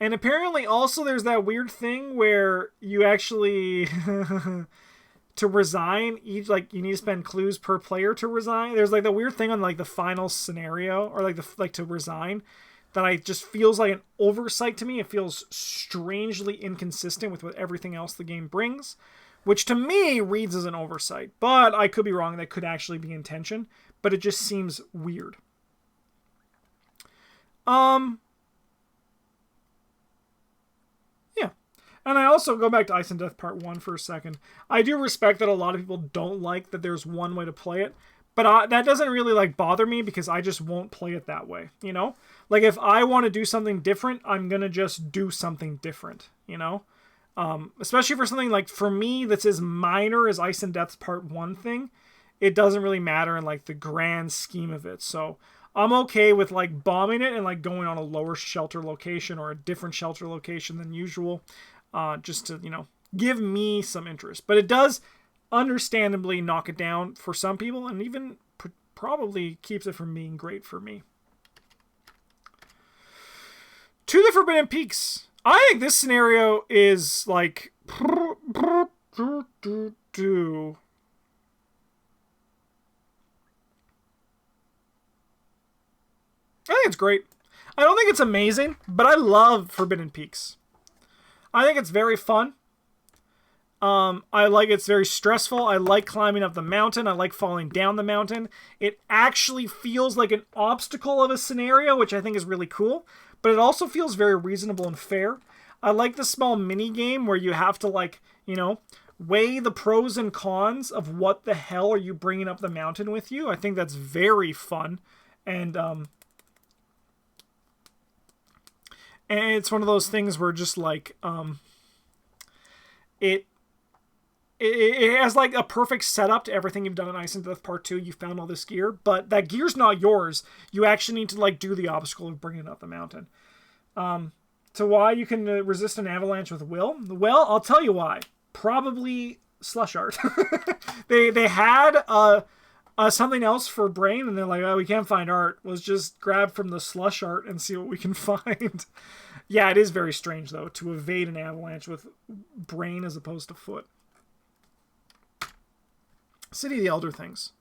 And apparently also there's that weird thing where you actually... to resign, you need to spend clues per player to resign. There's, like, the weird thing on, like, the final scenario, or, like, to resign, that I just feels like an oversight to me. It feels strangely inconsistent with what everything else the game brings. Which to me reads as an oversight, but I could be wrong. That could actually be intention, but it just seems weird. Yeah. And I also go back to Ice and Death Part 1 for a second. I do respect that a lot of people don't like that there's one way to play it, but that doesn't really like bother me because I just won't play it that way, you know? Like if I want to do something different, I'm going to just do something different, you know? Especially for something like, for me, that's as minor as Ice and Death's Part 1 thing, it doesn't really matter in, like, the grand scheme of it. So I'm okay with, like, bombing it and, like, going on a lower shelter location or a different shelter location than usual, just to, you know, give me some interest. But it does understandably knock it down for some people, and even probably keeps it from being great for me. To the Forbidden Peaks. I think this scenario is like I think it's great. I don't think it's amazing, but I love Forbidden Peaks. I think it's very fun. I like it's very stressful. I like climbing up the mountain. I like falling down the mountain. It actually feels like an obstacle of a scenario, which I think is really cool. But it also feels very reasonable and fair. I like the small mini game where you have to, like, you know, weigh the pros and cons of what the hell are you bringing up the mountain with you. I think that's very fun. And it's one of those things where just like it has like a perfect setup to everything you've done in Ice and Death Part 2. You found all this gear, but that gear's not yours. You actually need to like do the obstacle of bringing it up the mountain. To why you can resist an avalanche with will? Well, I'll tell you why. Probably slush art. they had something else for brain, and they're like, oh, we can't find art. Let's just grab from the slush art and see what we can find. Yeah, it is very strange though to evade an avalanche with brain as opposed to foot. City of the Elder Things.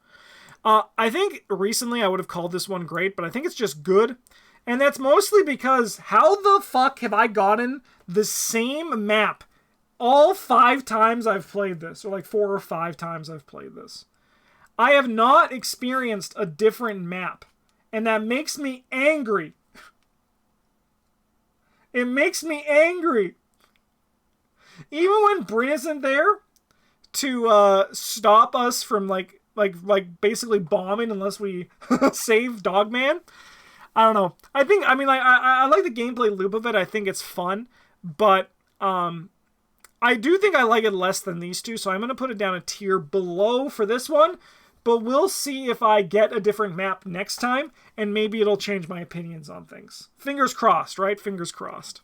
I think recently I would have called this one great, but I think it's just good. And that's mostly because how the fuck have I gotten the same map all 5 times I've played this? Or like 4 or 5 times I've played this. I have not experienced a different map. And that makes me angry. It makes me angry. Even when Bryn isn't there to stop us from like basically bombing unless we save Dogman. I don't know. I like the gameplay loop of it. I think it's fun, but I do think I like it less than these two, so I'm going to put it down a tier below for this one, but we'll see if I get a different map next time, and maybe it'll change my opinions on things. Fingers crossed, right? Fingers crossed.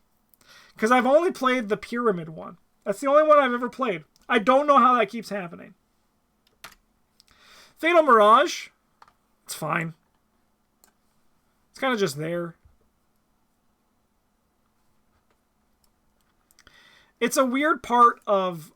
Because I've only played the Pyramid one. That's the only one I've ever played. I don't know how that keeps happening. Fatal Mirage. It's fine. It's kind of just there. It's a weird part of...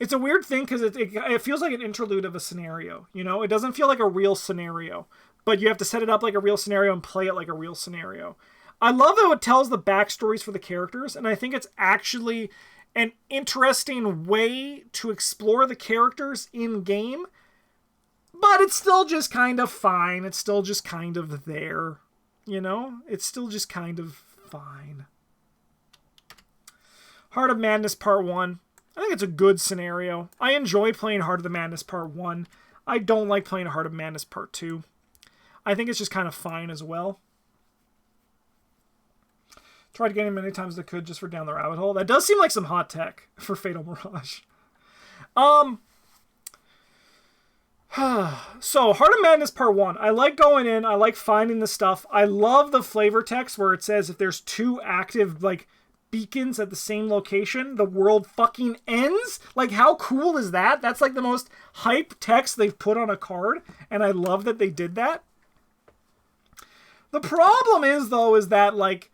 It's a weird thing because it feels like an interlude of a scenario. You know? It doesn't feel like a real scenario. But you have to set it up like a real scenario and play it like a real scenario. I love how it tells the backstories for the characters, and I think it's actually an interesting way to explore the characters in-game, but it's still just kind of fine. It's still just kind of there, you know? It's still just kind of fine. Heart of Madness Part 1. I think it's a good scenario. I enjoy playing Heart of the Madness Part 1. I don't like playing Heart of Madness Part 2. I think it's just kind of fine as well. Tried getting many times as I could just for down the rabbit hole. That does seem like some hot tech for Fatal Mirage. So, Heart of Madness Part 1. I like going in. I like finding the stuff. I love the flavor text where it says if there's 2 active, like, beacons at the same location, the world fucking ends. Like, how cool is that? That's, like, the most hype text they've put on a card, and I love that they did that. The problem is, though, is that, like,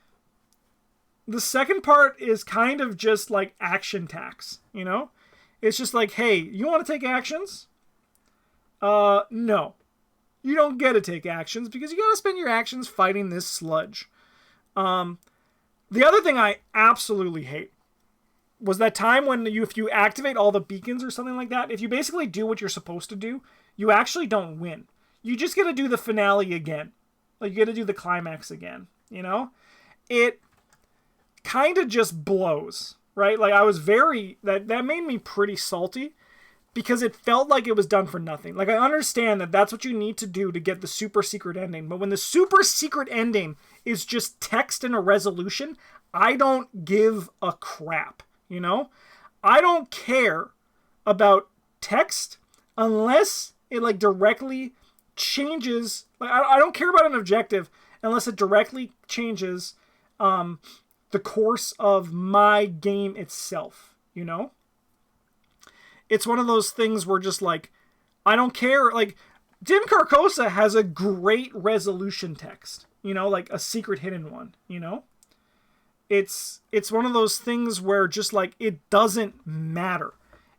the second part is kind of just, like, action tax, you know? It's just like, hey, you want to take actions? No. You don't get to take actions because you gotta spend your actions fighting this sludge. The other thing I absolutely hate was that time when if you activate all the beacons or something like that, if you basically do what you're supposed to do, you actually don't win. You just get to do the finale again. Like, you get to do the climax again, you know? It kind of just blows, right? Like, I was that made me pretty salty. Because it felt like it was done for nothing. Like, I understand that that's what you need to do to get the super secret ending. But when the super secret ending is just text and a resolution, I don't give a crap, you know? I don't care about text unless it, like, directly changes... Like, I don't care about an objective unless it directly changes the course of my game itself, you know? It's one of those things where just, like, I don't care. Like, Dim Carcosa has a great resolution text. You know, like a secret hidden one, you know? It's one of those things where just, like, it doesn't matter.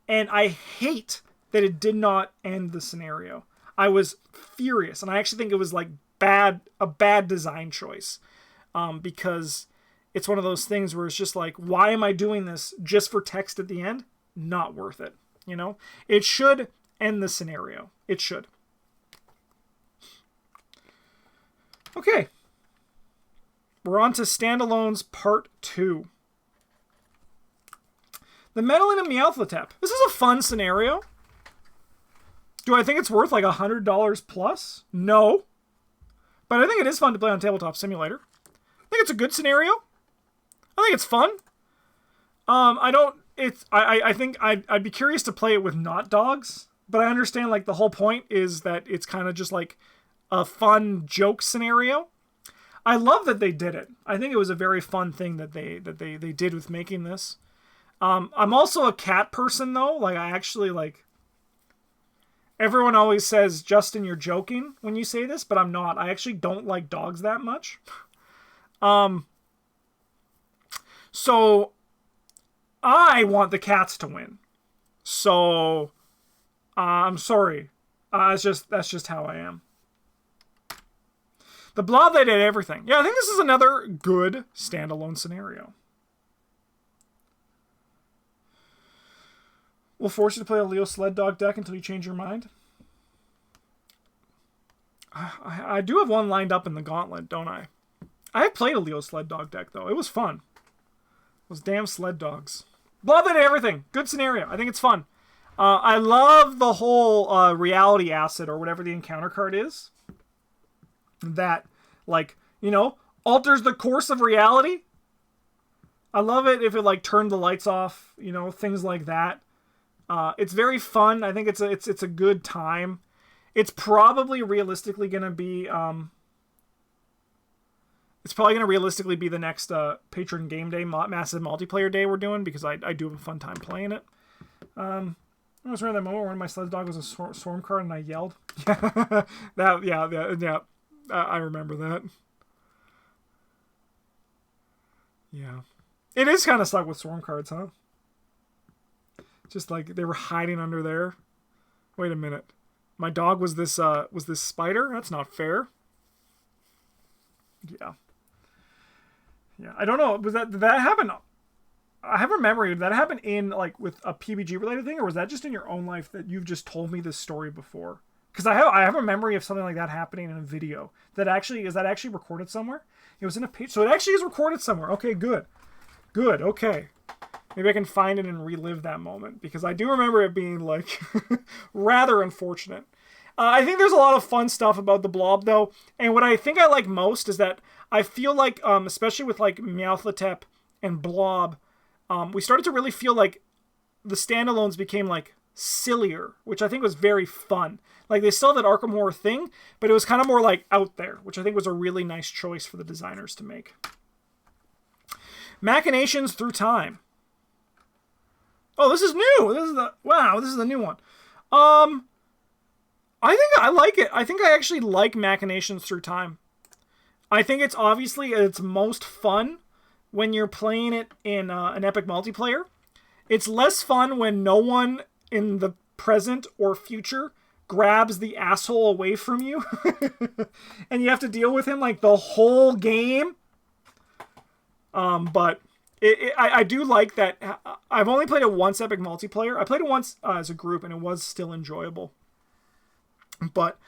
And I hate that it did not end the scenario. I was furious. And I actually think it was, like, a bad design choice. Because it's one of those things where it's just like, why am I doing this just for text at the end? Not worth it. You know, it should end the scenario. It should. Okay. We're on to Standalone's Part 2. The Meddling of Meowthotep. This is a fun scenario. Do I think it's worth like $100 plus? No. But I think it is fun to play on Tabletop Simulator. I think it's a good scenario. I think it's fun. I think I'd be curious to play it with not dogs, but I understand, like, the whole point is that it's kind of just like a fun joke scenario. I love that they did it. I think it was a very fun thing that they did with making this. I'm also a cat person, though. Like, I actually, like, everyone always says, Justin, you're joking when you say this, but I'm not. I actually don't like dogs that much. So I want the cats to win. So I'm sorry. That's just how I am. The Blob, they did everything. Yeah, I think this is another good standalone scenario. We'll force you to play a Leo Sled Dog deck until you change your mind. I do have one lined up in the gauntlet, don't I? I have played a Leo Sled Dog deck, though. It was fun. Those damn sled dogs. Blob, they did everything. Good scenario. I think it's fun. I love the whole reality acid, or whatever the encounter card is. That, like, you know, alters the course of reality. I love it if it, like, turned the lights off, you know, things like that. It's very fun. I think it's a good time. It's probably realistically going to be the next Patron Game Day massive multiplayer day we're doing, because I do have a fun time playing it. I was around that moment when my sled dog was a swarm card and I yelled. Yeah. I remember that. Yeah. It is kind of stuck with swarm cards, huh? Just like they were hiding under there. Wait a minute. My dog was this spider? That's not fair. Yeah. Yeah. I don't know. Did that happen? I have a memory. Did that happen in, like, with a PBG related thing, or was that just in your own life that you've just told me this story before? Because I have a memory of something like that happening in a video. Is that actually recorded somewhere? It was in a page. So it actually is recorded somewhere. Okay, good. Good, okay. Maybe I can find it and relive that moment, because I do remember it being, like, rather unfortunate. I think there's a lot of fun stuff about the Blob, though. And what I think I like most is that I feel like, especially with, like, Meowthotep and Blob, we started to really feel like the standalones became, like, sillier, which I think was very fun. Like, they still have that Arkham Horror thing, but it was kind of more like out there, which I think was a really nice choice for the designers to make. Machinations Through Time. Oh, this is new. This is the new one. I think I like it. I think I actually like Machinations Through Time. I think it's obviously at its most fun when you're playing it in an epic multiplayer. It's less fun when no one in the present or future grabs the asshole away from you. And you have to deal with him like the whole game. But I do like that. I've only played it once epic multiplayer. I played it once as a group, and it was still enjoyable. But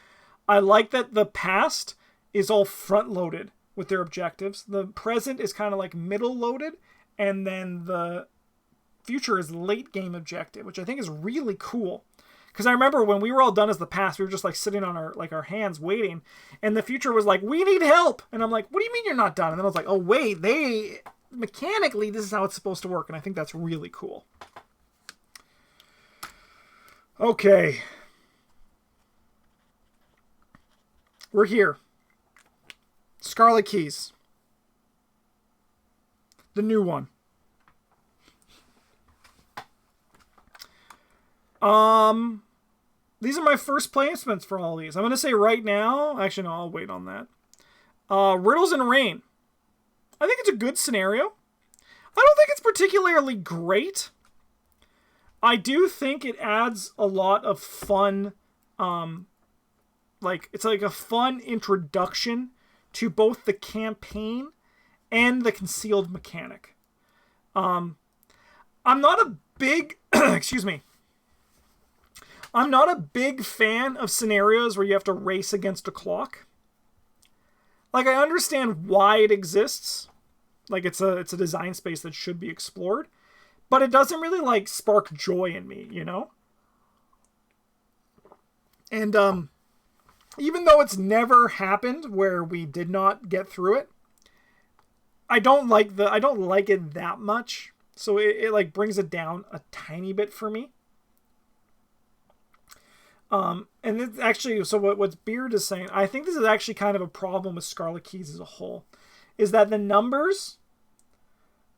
I like that the past is all front-loaded with their objectives. The present is kind of like middle-loaded, and then the future is late-game objective, which I think is really cool. Because I remember when we were all done as the past, we were just like sitting on our hands waiting, and the future was like, we need help! And I'm like, what do you mean you're not done? And then I was like, oh wait, mechanically, this is how it's supposed to work, and I think that's really cool. Okay. We're here. Scarlet Keys. The new one. These are my first placements for all these. I'm going to say right now... Actually, no, I'll wait on that. Riddles in Rain. I think it's a good scenario. I don't think it's particularly great. I do think it adds a lot of fun... it's like a fun introduction to both the campaign and the concealed mechanic. I'm not a big... excuse me. I'm not a big fan of scenarios where you have to race against a clock. Like, I understand why it exists. Like, it's a design space that should be explored. But it doesn't really, like, spark joy in me, you know? And, even though it's never happened where we did not get through it, I don't like it that much. So it like brings it down a tiny bit for me. And it's actually, so what Beard is saying, I think this is actually kind of a problem with Scarlet Keys as a whole, is that the numbers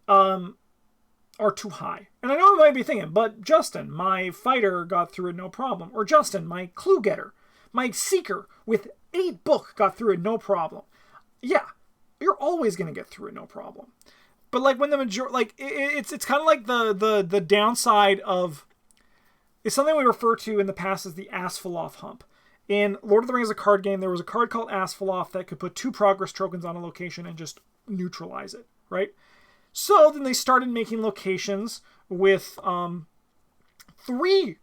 are too high. And I know you might be thinking, but Justin, my fighter got through it no problem. Or Justin, my clue getter, my seeker with 8 book got through it no problem. Yeah, you're always going to get through it no problem. But like when the majority, like it's kind of like the downside of, it's something we refer to in the past as the Asphalov hump. In Lord of the Rings, a card game, there was a card called Asphalov that could put 2 progress tokens on a location and just neutralize it, right? So then they started making locations with 3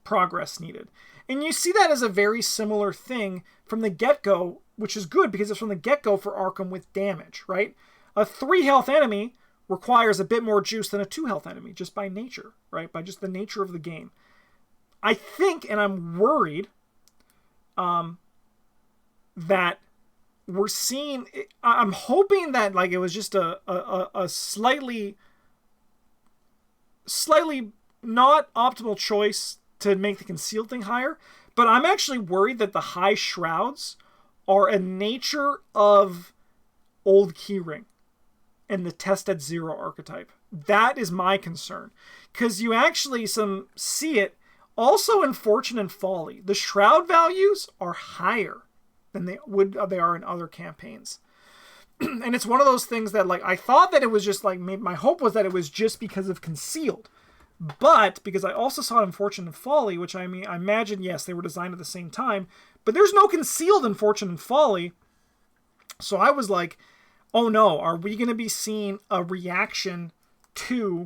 progress needed. And you see that as a very similar thing from the get-go, which is good because it's from the get-go for Arkham with damage, right? A 3 health enemy requires a bit more juice than a 2 health enemy, just by nature, right? By just the nature of the game. I think, and I'm worried, that we're seeing... I'm hoping that like it was just a slightly not optimal choice to make the concealed thing higher, but I'm actually worried that the high shrouds are a nature of Old Keyring and the Test at Zero archetype. That is my concern, because you actually see it also in Fortune and Folly. The shroud values are higher than they are in other campaigns. And it's one of those things that, like, I thought that it was just like, my hope was that it was just because of concealed. But because I also saw it in Fortune and Folly, which I imagine, yes, they were designed at the same time, but there's no concealed in Fortune and Folly. So I was like, oh no, are we going to be seeing a reaction to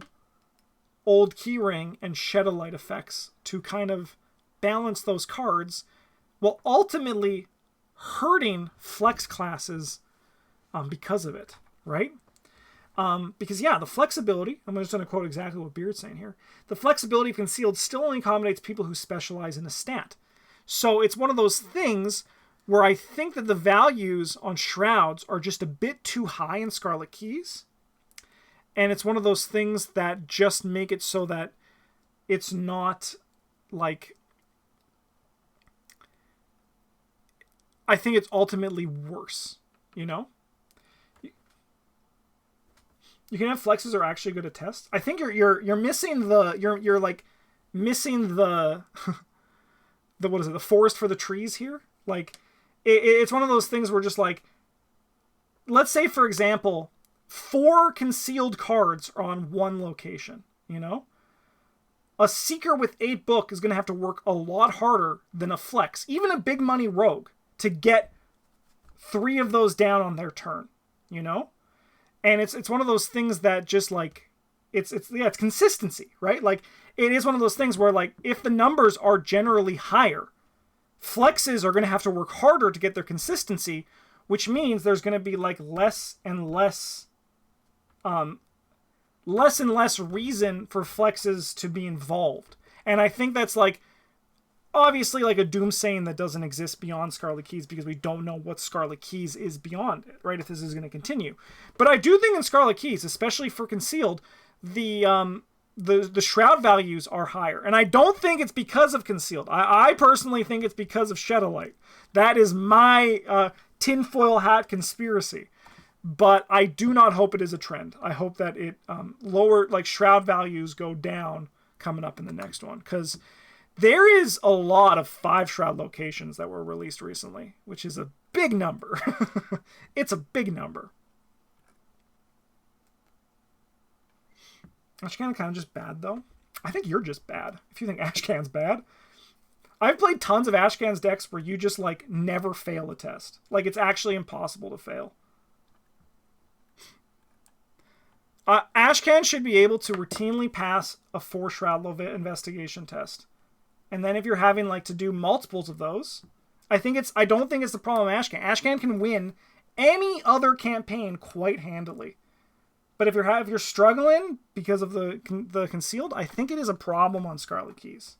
Old Keyring and Shed a Light effects to kind of balance those cards while ultimately hurting flex classes because of it, right? Because, yeah, the flexibility, I'm just going to quote exactly what Beard's saying here, the flexibility of concealed still only accommodates people who specialize in a stat. So it's one of those things where I think that the values on shrouds are just a bit too high in Scarlet Keys. And it's one of those things that just make it so that it's not like, I think it's ultimately worse, you know? You can have flexes are actually good at test. I think you're missing the you're like missing the the what is it, the forest for the trees here. Like it's one of those things where just like, let's say for example 4 concealed cards are on one location, you know? A seeker with 8 book is going to have to work a lot harder than a flex, even a big money rogue, to get 3 of those down on their turn, you know? And it's one of those things that just like, it's consistency, right? Like it is one of those things where like, if the numbers are generally higher, flexes are going to have to work harder to get their consistency, which means there's going to be like less and less reason for flexes to be involved. And I think that's like, obviously like a doomsaying that doesn't exist beyond Scarlet Keys, because we don't know what Scarlet Keys is beyond it, right? If this is going to continue. But I do think in Scarlet Keys, especially for concealed, the shroud values are higher. And I don't think it's because of concealed. I personally think it's because of Shadowlight. That is my tinfoil hat conspiracy. But I do not hope it is a trend. I hope that it lower, like shroud values go down coming up in the next one, because there is a lot of 5 shroud locations that were released recently, which is a big number. It's a big number. Ashcan kind of just bad though. I think you're just bad if you think Ashcan's bad. I've played tons of Ashcan's decks where you just like never fail a test. Like it's actually impossible to fail. Ashcan should be able to routinely pass a 4 shroud investigation test. And then if you're having like to do multiples of those, I don't think it's the problem of Ashcan. Ashcan can win any other campaign quite handily. But if you're struggling because of the concealed, I think it is a problem on Scarlet Keys.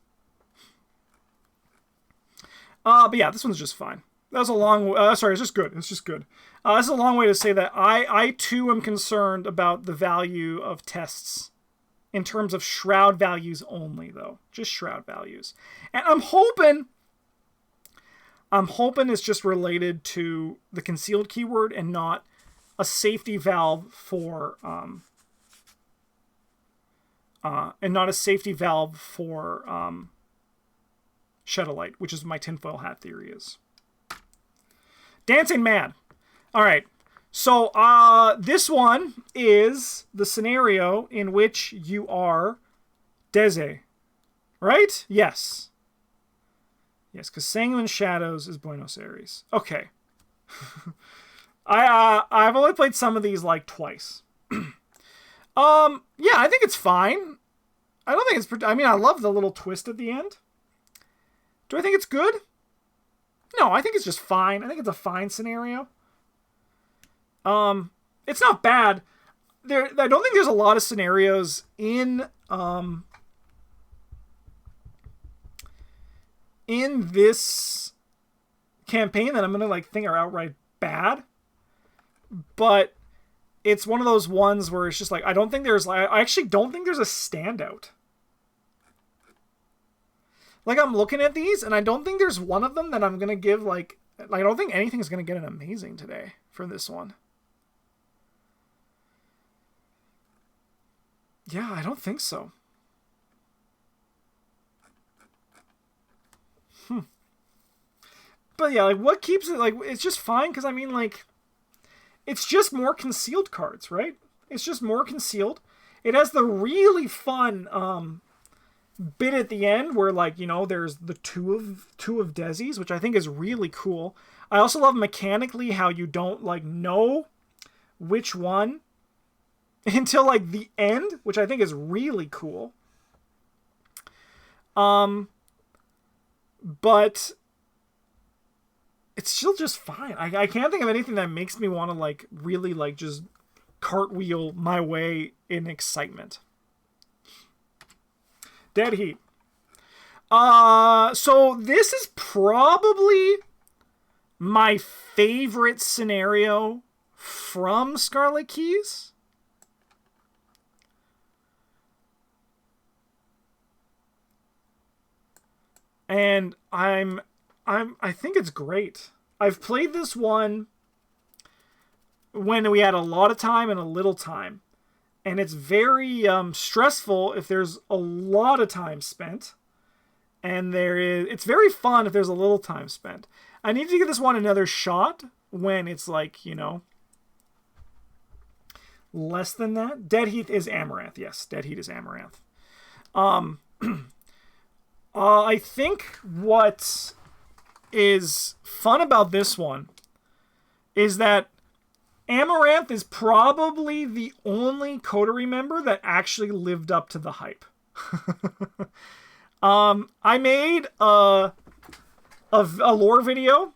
But yeah, this one's just fine. That was a long sorry, it's just good. It's just good. This is a long way to say that I too am concerned about the value of tests in terms of shroud values only, though. Just shroud values. And I'm hoping it's just related to the concealed keyword and not a safety valve for Shadowlight, which is my tinfoil hat theory is. Dancing Mad. All right. So this one is the scenario in which you are Deze, right? Yes. Yes, because Sanguine Shadows is Buenos Aires. Okay. I've only played some of these like twice. Yeah, I think it's fine. I don't think it's... I mean, I love the little twist at the end. Do I think it's good? No, I think it's just fine. I think it's a fine scenario. It's not bad. I don't think there's a lot of scenarios in this campaign that I'm gonna like think are outright bad. But it's one of those ones where it's just like I actually don't think there's a standout. Like I'm looking at these and I don't think there's one of them that I'm gonna give like I don't think anything's gonna get an amazing today for this one. Yeah, I don't think so. But yeah, like what keeps it like it's just fine because I mean like it's just more concealed cards, right? It's just more concealed. It has the really fun bit at the end where like, you know, there's the two of Desi's, which I think is really cool. I also love mechanically how you don't like know which one until like the end, which I think is really cool. But it's still just fine. I can't think of anything that makes me want to like really like just cartwheel my way in excitement. Dead Heat. So this is probably my favorite scenario from Scarlet Keys. And I think it's great. I've played this one when we had a lot of time and a little time. And it's very stressful if there's a lot of time spent. And it's very fun if there's a little time spent. I need to give this one another shot when it's like, less than that. Dead Heat is Amaranth. Yes, Dead Heat is Amaranth. I think what is fun about this one is that Amaranth is probably the only Coterie member that actually lived up to the hype. I made a lore video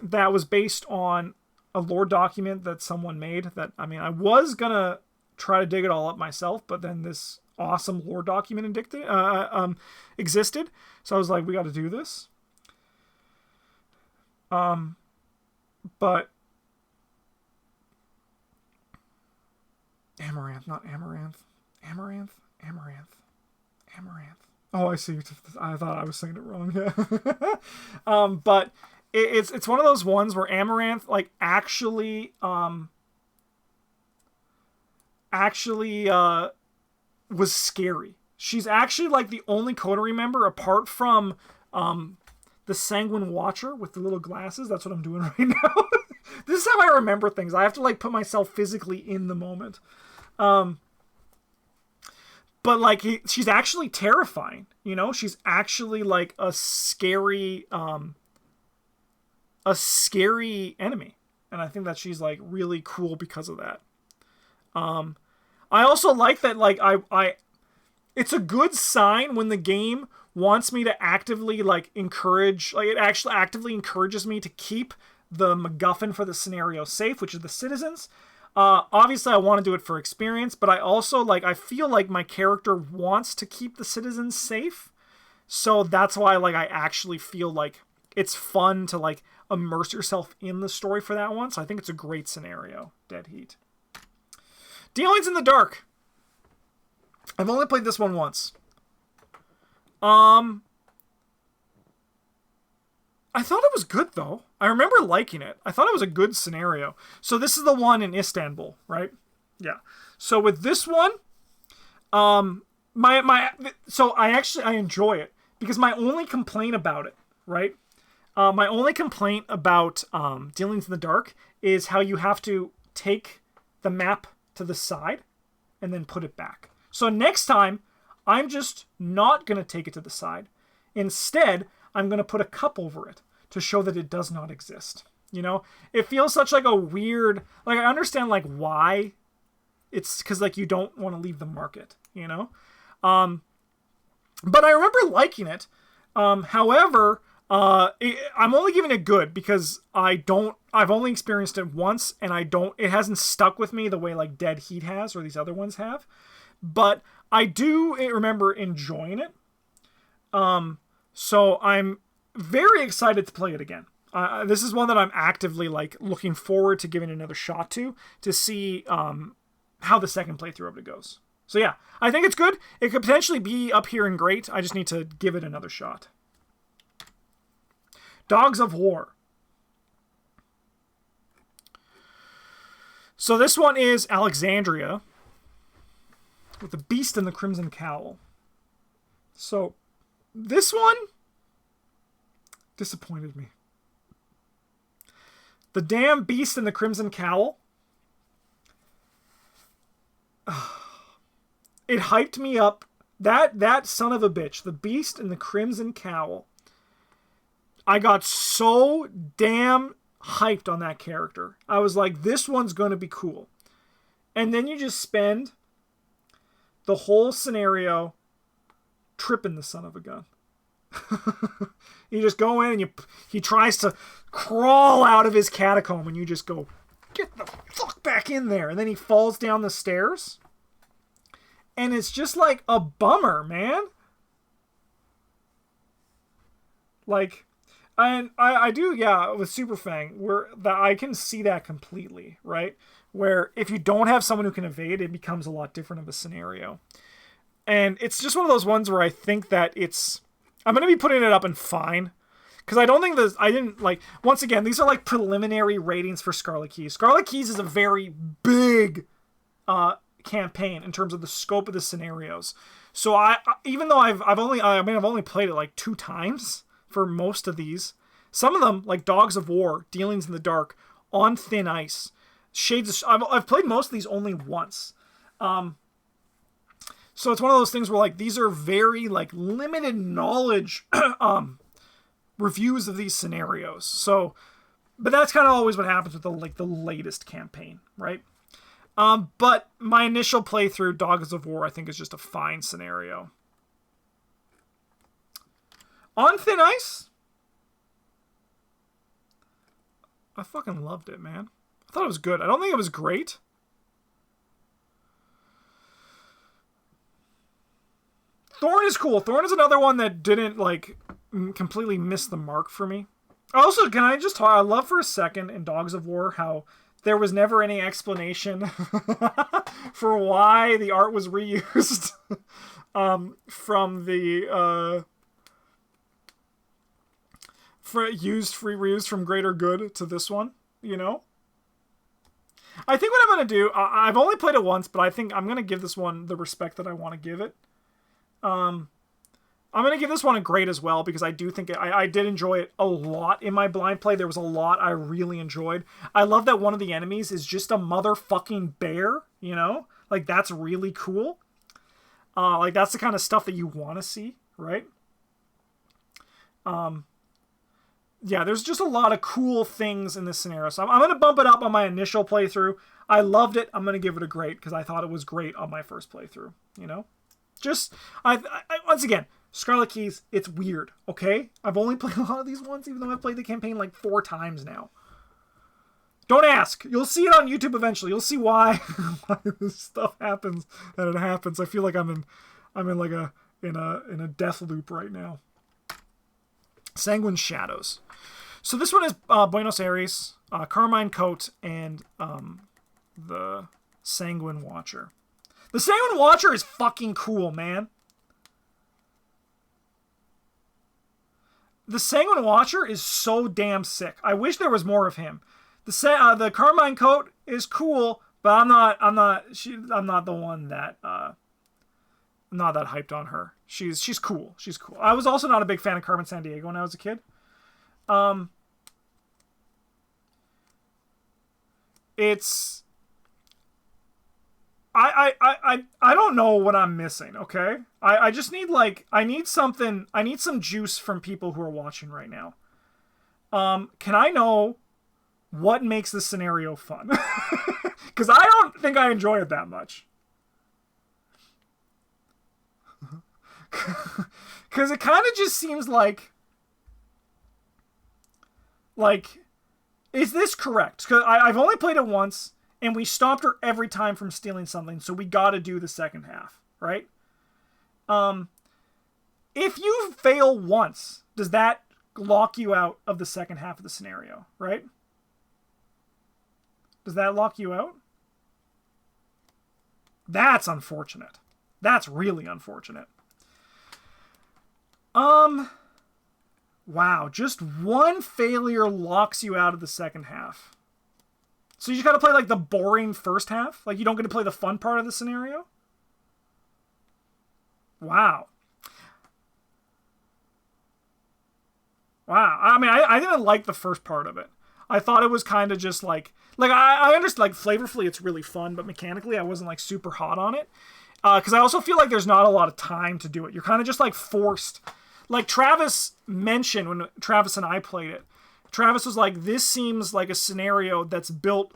that was based on a lore document that someone made. I was gonna try to dig it all up myself, but then this awesome lore document existed, so I was like, we got to do this. But Amaranth, not Amaranth. Amaranth. Oh, I see. I thought I was saying it wrong. Yeah. But it's one of those ones where Amaranth actually was scary. She's actually the only Coterie member apart from the Sanguine Watcher with the little glasses. That's what I'm doing right now. This is how I remember things. I have to put myself physically in the moment. But she's actually terrifying. She's actually a scary enemy, and I think that she's really cool because of that. I also like that I it's a good sign when the game wants me to actively encourage, it actually actively encourages me to keep the MacGuffin for the scenario safe, which is the citizens. Obviously I want to do it for experience, but I also I feel like my character wants to keep the citizens safe. So that's why I actually feel it's fun to immerse yourself in the story for that one. So I think it's a great scenario, Dead Heat. Dealings in the Dark. I've only played this one once. I thought it was good, though. I remember liking it. I thought it was a good scenario. So this is the one in Istanbul, right? Yeah. So with this one, so I enjoy it because my only complaint about it, right? My only complaint about Dealings in the Dark is how you have to take the map to the side and then put it back. So next time, I'm just not going to take it to the side. Instead, I'm going to put a cup over it to show that it does not exist. It feels such a weird, I understand why it's because you don't want to leave the market, but I remember liking it. However, I'm only giving it good because I've only experienced it once and it hasn't stuck with me the way Dead Heat has or these other ones have, but I do remember enjoying it. So I'm very excited to play it again. This is one that I'm actively looking forward to giving another shot to see how the second playthrough of it goes. So yeah, I think it's good. It could potentially be up here in great. I just need to give it another shot. Dogs of War. So this one is Alexandria with the Beast and the Crimson Cowl. So this one disappointed me. The damn Beast and the Crimson Cowl. It hyped me up. That son of a bitch, the Beast and the Crimson Cowl. I got so damn hyped on that character. I was like, this one's going to be cool. And then you just spend the whole scenario tripping the son of a gun. You just go in and he tries to crawl out of his catacomb and you just go, get the fuck back in there. And then he falls down the stairs. And it's just a bummer, man. And I do, yeah, with Super Fang, I can see that completely, right? Where if you don't have someone who can evade, it becomes a lot different of a scenario. And it's just one of those ones where I think that it's I'm going to be putting it up in fine. Because I don't think this... I didn't, like... Once again, these are, like, preliminary ratings for Scarlet Keys. Scarlet Keys is a very big campaign in terms of the scope of the scenarios. So even though I've only played it, like, 2 times for most of these. Some of them, like Dogs of War, Dealings in the Dark, On Thin Ice, Shades of... I've played most of these only once. So it's one of those things where, like, these are very, like, limited knowledge reviews of these scenarios. So, but that's kind of always what happens with the latest campaign, right? But my initial playthrough, Dogs of War, I think is just a fine scenario. On Thin Ice? I fucking loved it, man. I thought it was good. I don't think it was great. Thorn is cool. Thorn is another one that didn't, like, completely miss the mark for me. Also, can I just talk... I love for a second in Dogs of War how there was never any explanation for why the art was reused from the... reused from Greater Good to this one, you know? I think what I'm going to do... I've only played it once, but I think I'm going to give this one the respect that I want to give it. I'm going to give this one a grade as well, because I do think I did enjoy it a lot in my blind play. There was a lot I really enjoyed. I love that one of the enemies is just a motherfucking bear, you know? Like, that's really cool. Like, that's the kind of stuff that you want to see, right? Yeah, there's just a lot of cool things in this scenario. So I'm going to bump it up on my initial playthrough. I loved it. I'm going to give it a great, because I thought it was great on my first playthrough, you know? Just, once again, Scarlet Keys, it's weird, okay? I've only played a lot of these once, even though I've played the campaign like 4 times now. Don't ask. You'll see it on YouTube eventually. You'll see why this stuff happens, and it happens. I feel like I'm in like in a death loop right now. Sanguine Shadows. So this one is Buenos Aires, Carmine Coat, and the Sanguine Watcher. The Sanguine Watcher is fucking cool, man. The Sanguine Watcher is so damn sick. I wish there was more of him. The Carmine Coat is cool, but I'm not the one that I'm not that hyped on her. She's cool. She's cool. I was also not a big fan of Carmen Sandiego when I was a kid. It's I don't know what I'm missing, okay? I just need, like, I need some juice from people who are watching right now. Can I know what makes this scenario fun? Because I don't think I enjoy it that much. Because it kind of just seems like, is this correct? Because I've only played it once, and we stopped her every time from stealing something, so we got to do the second half, right? If you fail once, does that lock you out of the second half of the scenario, right? Does that lock you out? That's unfortunate. That's really unfortunate. Wow, just one failure locks you out of the second half. So you just gotta play, like, the boring first half? Like, you don't get to play the fun part of the scenario? Wow. Wow. I mean, I didn't like the first part of it. I thought it was kind of just, like I understand, like, flavorfully it's really fun, but mechanically I wasn't, like, super hot on it. Because I also feel like there's not a lot of time to do it. You're kind of just, like, forced. Like Travis mentioned when Travis and I played it, Travis was like, this seems like a scenario that's built,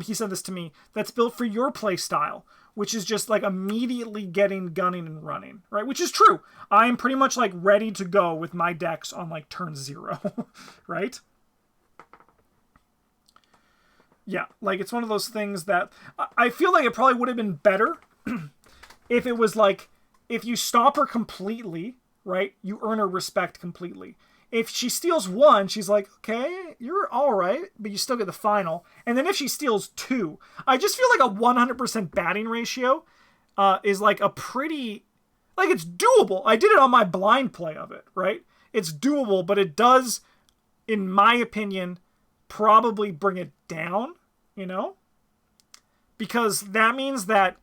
he said this to me, that's built for your play style, which is just, like, immediately getting gunning and running, right? Which is true. I'm pretty much, like, ready to go with my decks on, like, turn 0, right? Yeah, like, it's one of those things that I feel like it probably would have been better if it was, like, if you stop her completely, right, you earn her respect completely. If she steals 1, she's like, okay, you're all right, but you still get the final. And then if she steals 2, I just feel like a 100% batting ratio is, like, a pretty... Like, it's doable. I did it on my blind play of it, right? It's doable, but it does, in my opinion, probably bring it down, you know? Because that means that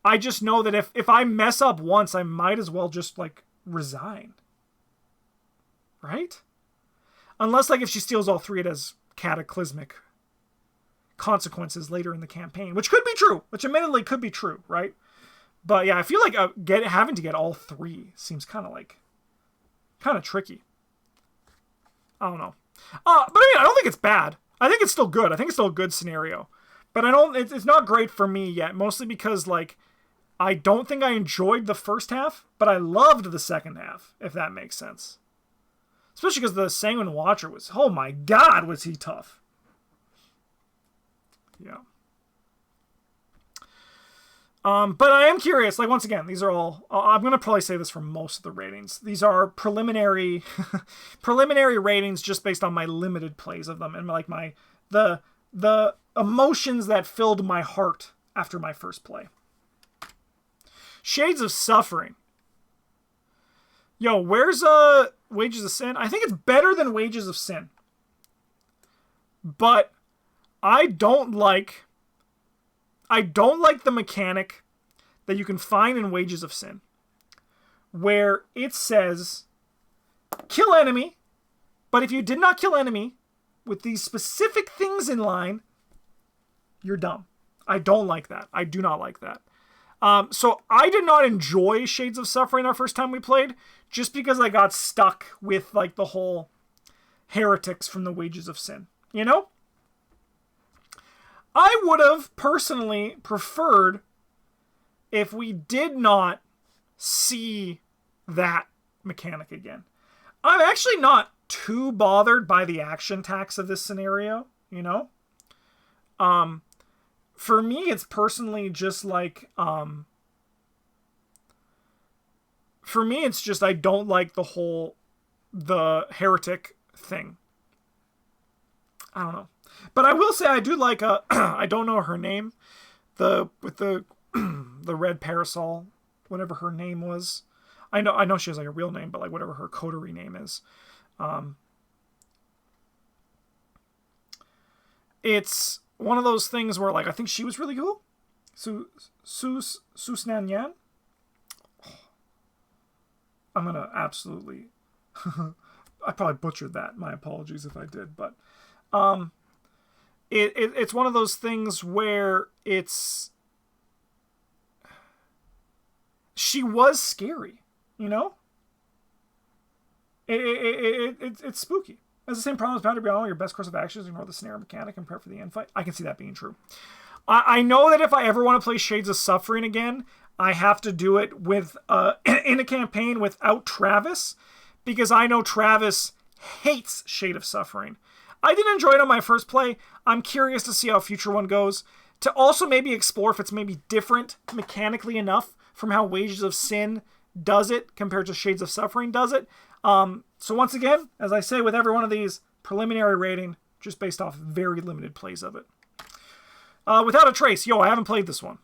I just know that if I mess up once, I might as well just, like, resign. Right? Unless, like, if she steals all three, it has cataclysmic consequences later in the campaign, which could be true, which admittedly could be true, right? But yeah, I feel like having to get all three seems kind of tricky. I don't know. But I mean, I don't think it's bad. I think it's still good. I think it's still a good scenario. But it's not great for me yet, mostly because, like, I don't think I enjoyed the first half, but I loved the second half, if that makes sense. Especially because the Sanguine Watcher was, oh my god, was he tough. Yeah. But I am curious, like, once again, these are all, I'm going to probably say this for most of the ratings. These are preliminary ratings just based on my limited plays of them and, like, the emotions that filled my heart after my first play. Shades of Suffering. Yo, where's Wages of Sin? I think it's better than Wages of Sin. But I don't like the mechanic that you can find in Wages of Sin, where it says, kill enemy, but if you did not kill enemy with these specific things in line, you're dumb. I don't like that. I do not like that. So I did not enjoy Shades of Suffering our first time we played, just because I got stuck with, like, the whole heretics from the Wages of Sin, you know? I would have personally preferred if we did not see that mechanic again. I'm actually not too bothered by the action tax of this scenario, you know? For me, it's personally just like, for me, it's just, I don't like the heretic thing. I don't know. But I will say I do like, I don't know her name, with the red parasol, whatever her name was. I know she has, like, a real name, but, like, whatever her coterie name is. It's one of those things where, like, I think she was really cool. Susnan Yan. I'm gonna absolutely I probably butchered that. My apologies if I did, but it's one of those things where she was scary, you know? It's spooky. It's the same problem as Boundary Beyond. Your best course of action is ignore the snare mechanic and prep for the end fight. I can see that being true. I know that if I ever want to play Shades of Suffering again, I have to do it with in a campaign without Travis, because I know Travis hates Shade of Suffering. I did enjoy it on my first play. I'm curious to see how future one goes. To also maybe explore if it's maybe different mechanically enough from how Wages of Sin does it compared to Shades of Suffering does it. So once again, as I say with every one of these, preliminary rating, just based off very limited plays of it. Without a Trace, yo, I haven't played this one.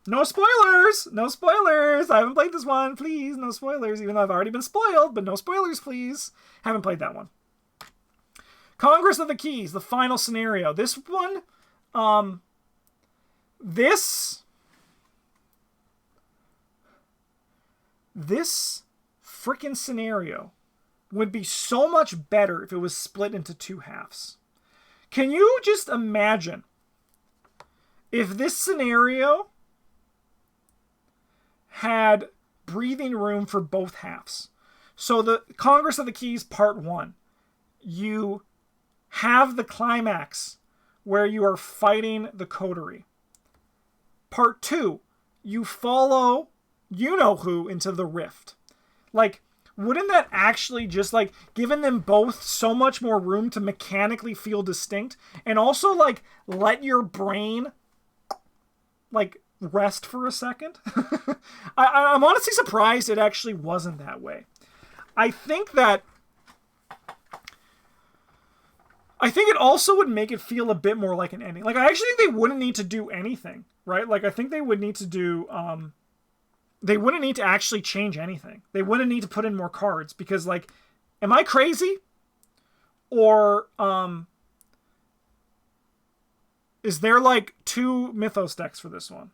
No spoilers! No spoilers! I haven't played this one, please. No spoilers, even though I've already been spoiled, but no spoilers, please. Haven't played that one. Congress of the Keys, the final scenario. This one, this frickin' scenario would be so much better if it was split into two halves. Can you just imagine if this scenario had breathing room for both halves? So the Congress of the Keys Part 1, you have the climax where you are fighting the coterie. Part 2, you follow you-know-who into the rift. Like, wouldn't that actually just, like, given them both so much more room to mechanically feel distinct, and also, like, let your brain, like, rest for a second? I'm honestly surprised it actually wasn't that way. I think it also would make it feel a bit more like an ending. Like, I actually think they wouldn't need to do anything, right? Like, I think they would need to do, they wouldn't need to actually change anything. They wouldn't need to put in more cards because, like, am I crazy? Or, is there, like, 2 Mythos decks for this one?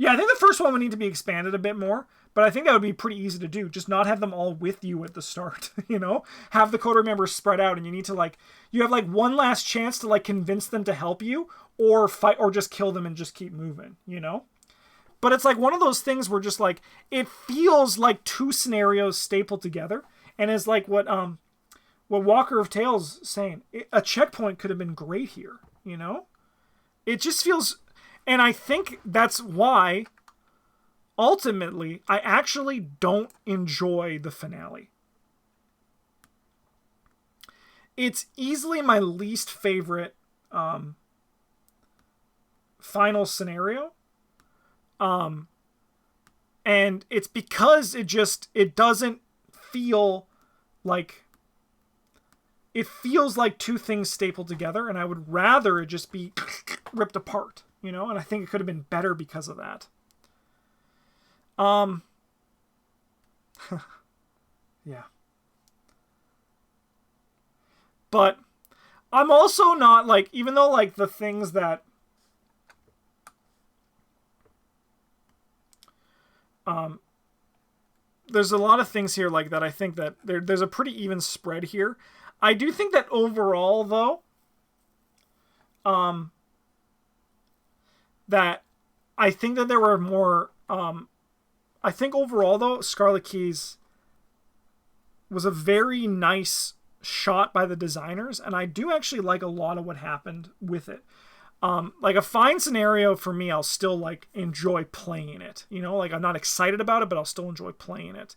Yeah, I think the first one would need to be expanded a bit more, but I think that would be pretty easy to do. Just not have them all with you at the start, you know? Have the Coterie members spread out, and you need to, like, you have, like, one last chance to, like, convince them to help you, or fight, or just kill them and just keep moving, you know? But it's, like, one of those things where just, like, it feels like 2 scenarios stapled together, and is like what Walker of Tales saying. A checkpoint could have been great here, you know? It just feels... And I think that's why, ultimately, I actually don't enjoy the finale. It's easily my least favorite final scenario. And it's because it doesn't feel like... It feels like 2 things stapled together, and I would rather it just be ripped apart. You know, and I think it could have been better because of that. Yeah. But I'm also not, like, even though, like, the things that there's a lot of things here, like, that I think that there's a pretty even spread here. I do think that overall, though, that I think that there were more... I think overall, though, Scarlet Keys was a very nice shot by the designers, and I do actually like a lot of what happened with it. Like, a fine scenario for me, I'll still, like, enjoy playing it. You know, like, I'm not excited about it, but I'll still enjoy playing it.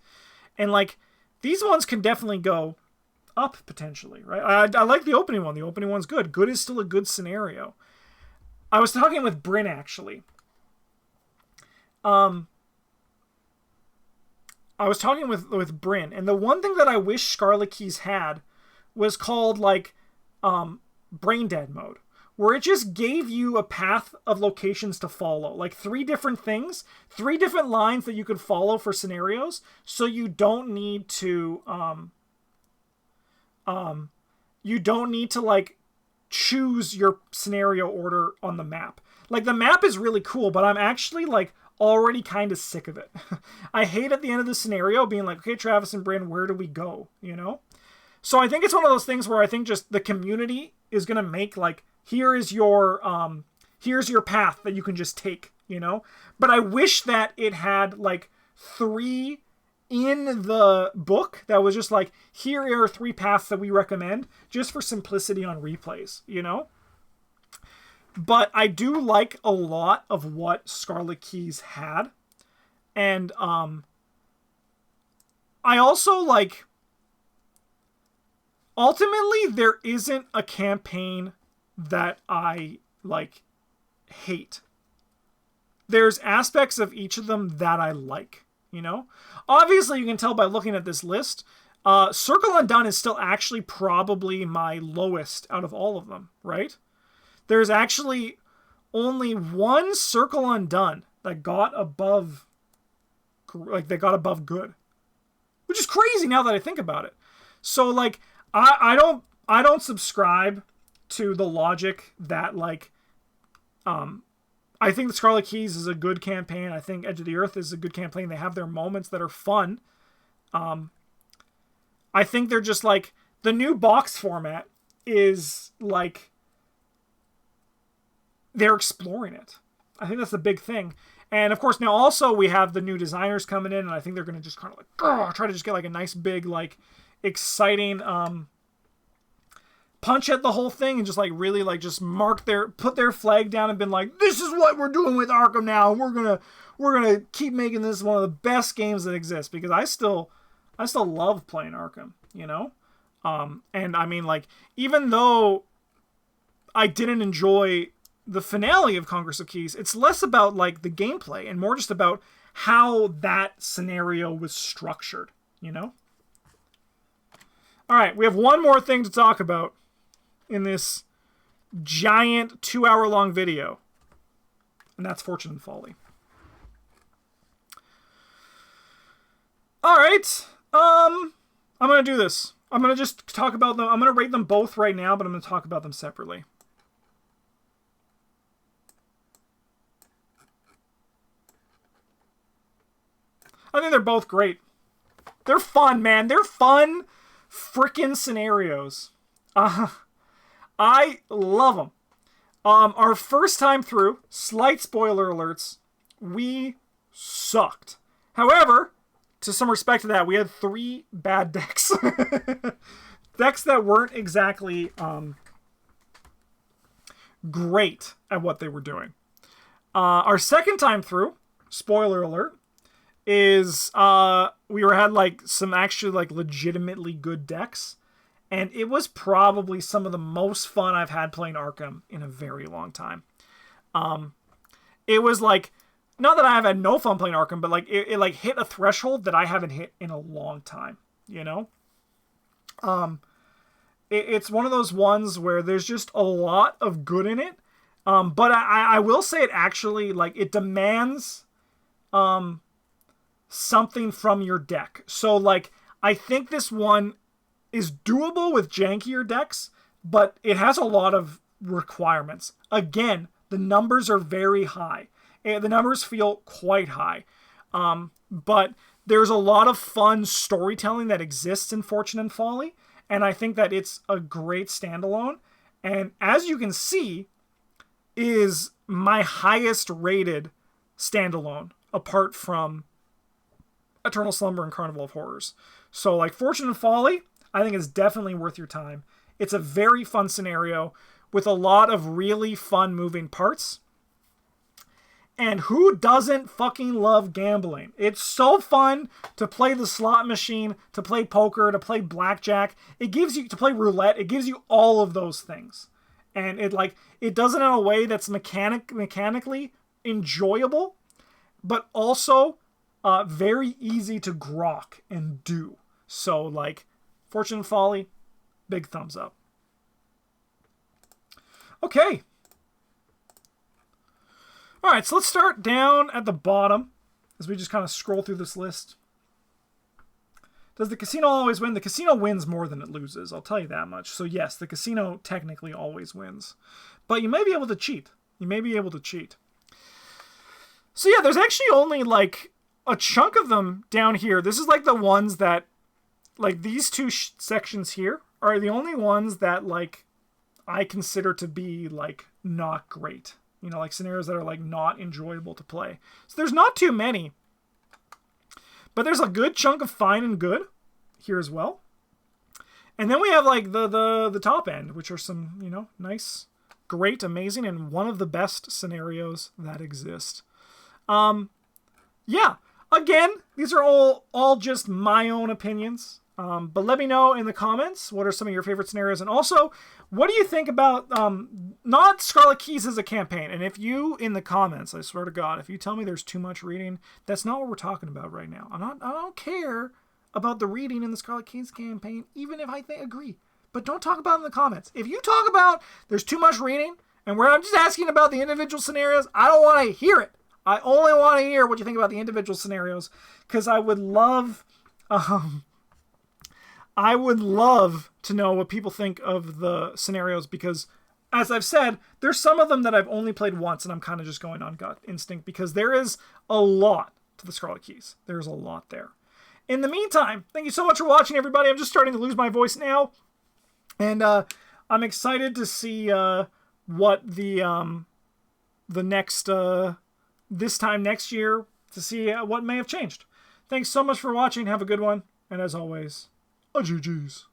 And, like, these ones can definitely go up, potentially, right? I like the opening one. The opening one's good. Good is still a good scenario. I was talking with Bryn, actually. I was talking with Bryn, and the one thing that I wish Scarlet Keys had was called, like, Brain Dead mode, where it just gave you a path of locations to follow. Like, 3 different things, 3 different lines that you could follow for scenarios, so you don't need to, like, choose your scenario order on the map. Like, the map is really cool, but I'm actually, like, already kind of sick of it. I hate at the end of the scenario being like, okay, Travis and Bryn, where do we go? You know? So I think it's one of those things where I think just the community is going to make, like, here's your path that you can just take, you know? But I wish that it had, like, 3 in the book that was just like, here are 3 paths that we recommend just for simplicity on replays, you know? But I do like a lot of what Scarlet Keys had. And I also, like, ultimately there isn't a campaign that I, like, hate. There's aspects of each of them that I like. You know, obviously you can tell by looking at this list, Circle Undone is still actually probably my lowest out of all of them, right? There's actually only 1 Circle Undone that got above, like, they got above good, which is crazy now that I think about it. So, like, I don't subscribe to the logic that, like, I think the Scarlet Keys is a good campaign. I think Edge of the Earth is a good campaign. They have their moments that are fun. I think they're just, like, the new box format is, like, they're exploring it. I think that's the big thing. And, of course, now also we have the new designers coming in, and I think they're going to just kind of, like, try to just get, like, a nice big, like, exciting punch at the whole thing and just, like, really, like, just put their flag down and been like, this is what we're doing with Arkham now, and we're gonna keep making this one of the best games that exists, because I still love playing Arkham, you know? And I mean, like, even though I didn't enjoy the finale of Congress of Keys, it's less about, like, the gameplay and more just about how that scenario was structured, you know? All right, we have one more thing to talk about in this giant 2-hour-long video, and that's Fortune and Folly. right. I'm going to do this. I'm going to just talk about them. I'm going to rate them both right now, but I'm going to talk about them separately. I think they're both great. They're fun, man. They're fun frickin' scenarios. I love them. Our first time through, slight spoiler alerts, we sucked. However, to some respect to that, we had 3 bad decks. Decks that weren't exactly great at what they were doing. Our second time through, spoiler alert, is we had like some actually like legitimately good decks, and it was probably some of the most fun I've had playing ARKHAM in a very long time. It was like, not that I have had no fun playing ARKHAM, but like it like hit a threshold that I haven't hit in a long time, you know? It's one of those ones where there's just a lot of good in it, but I will say it actually, like, it demands something from your deck. So, like, I think this one is doable with jankier decks, but it has a lot of requirements. Again, the numbers are very high. The numbers feel quite high. But there's a lot of fun storytelling that exists in Fortune and Folly, and I think that it's a great standalone. And as you can see, is my highest rated standalone, apart from Eternal Slumber and Carnival of Horrors. So, like, Fortune and Folly, I think is definitely worth your time. It's a very fun scenario with a lot of really fun moving parts. And who doesn't fucking love gambling? It's so fun to play the slot machine, to play poker, to play blackjack. It gives you, to play roulette, it gives you all of those things. And it does it in a way that's mechanically enjoyable, but also very easy to grok and do. So, like, Fortune and Folly, big thumbs up. Okay. Alright, so let's start down at the bottom as we just kind of scroll through this list. Does the casino always win? The casino wins more than it loses, I'll tell you that much. So yes, the casino technically always wins. But you may be able to cheat. You may be able to cheat. So yeah, there's actually only like a chunk of them down here. This is like the ones that, like, these two sections here are the only ones that, like, I consider to be, like, not great. You know, like scenarios that are like not enjoyable to play. So there's not too many. But there's a good chunk of fine and good here as well. And then we have like the top end, which are some, you know, nice, great, amazing, and one of the best scenarios that exist. Yeah. Again, these are all just my own opinions. But let me know in the comments, what are some of your favorite scenarios? And also, what do you think about, not Scarlet Keys as a campaign? And if you, in the comments, I swear to God, if you tell me there's too much reading, that's not what we're talking about right now. I don't care about the reading in the Scarlet Keys campaign, even if I agree. But don't talk about it in the comments. If you talk about there's too much reading, and I'm just asking about the individual scenarios, I don't want to hear it. I only want to hear what you think about the individual scenarios, because I would love to know what people think of the scenarios, because, as I've said, there's some of them that I've only played once, and I'm kind of just going on gut instinct, because there is a lot to the Scarlet Keys. There's a lot there. In the meantime, thank you so much for watching, everybody. I'm just starting to lose my voice now, and I'm excited to see what the next, this time next year, to see what may have changed. Thanks so much for watching. Have a good one, and as always, GG's.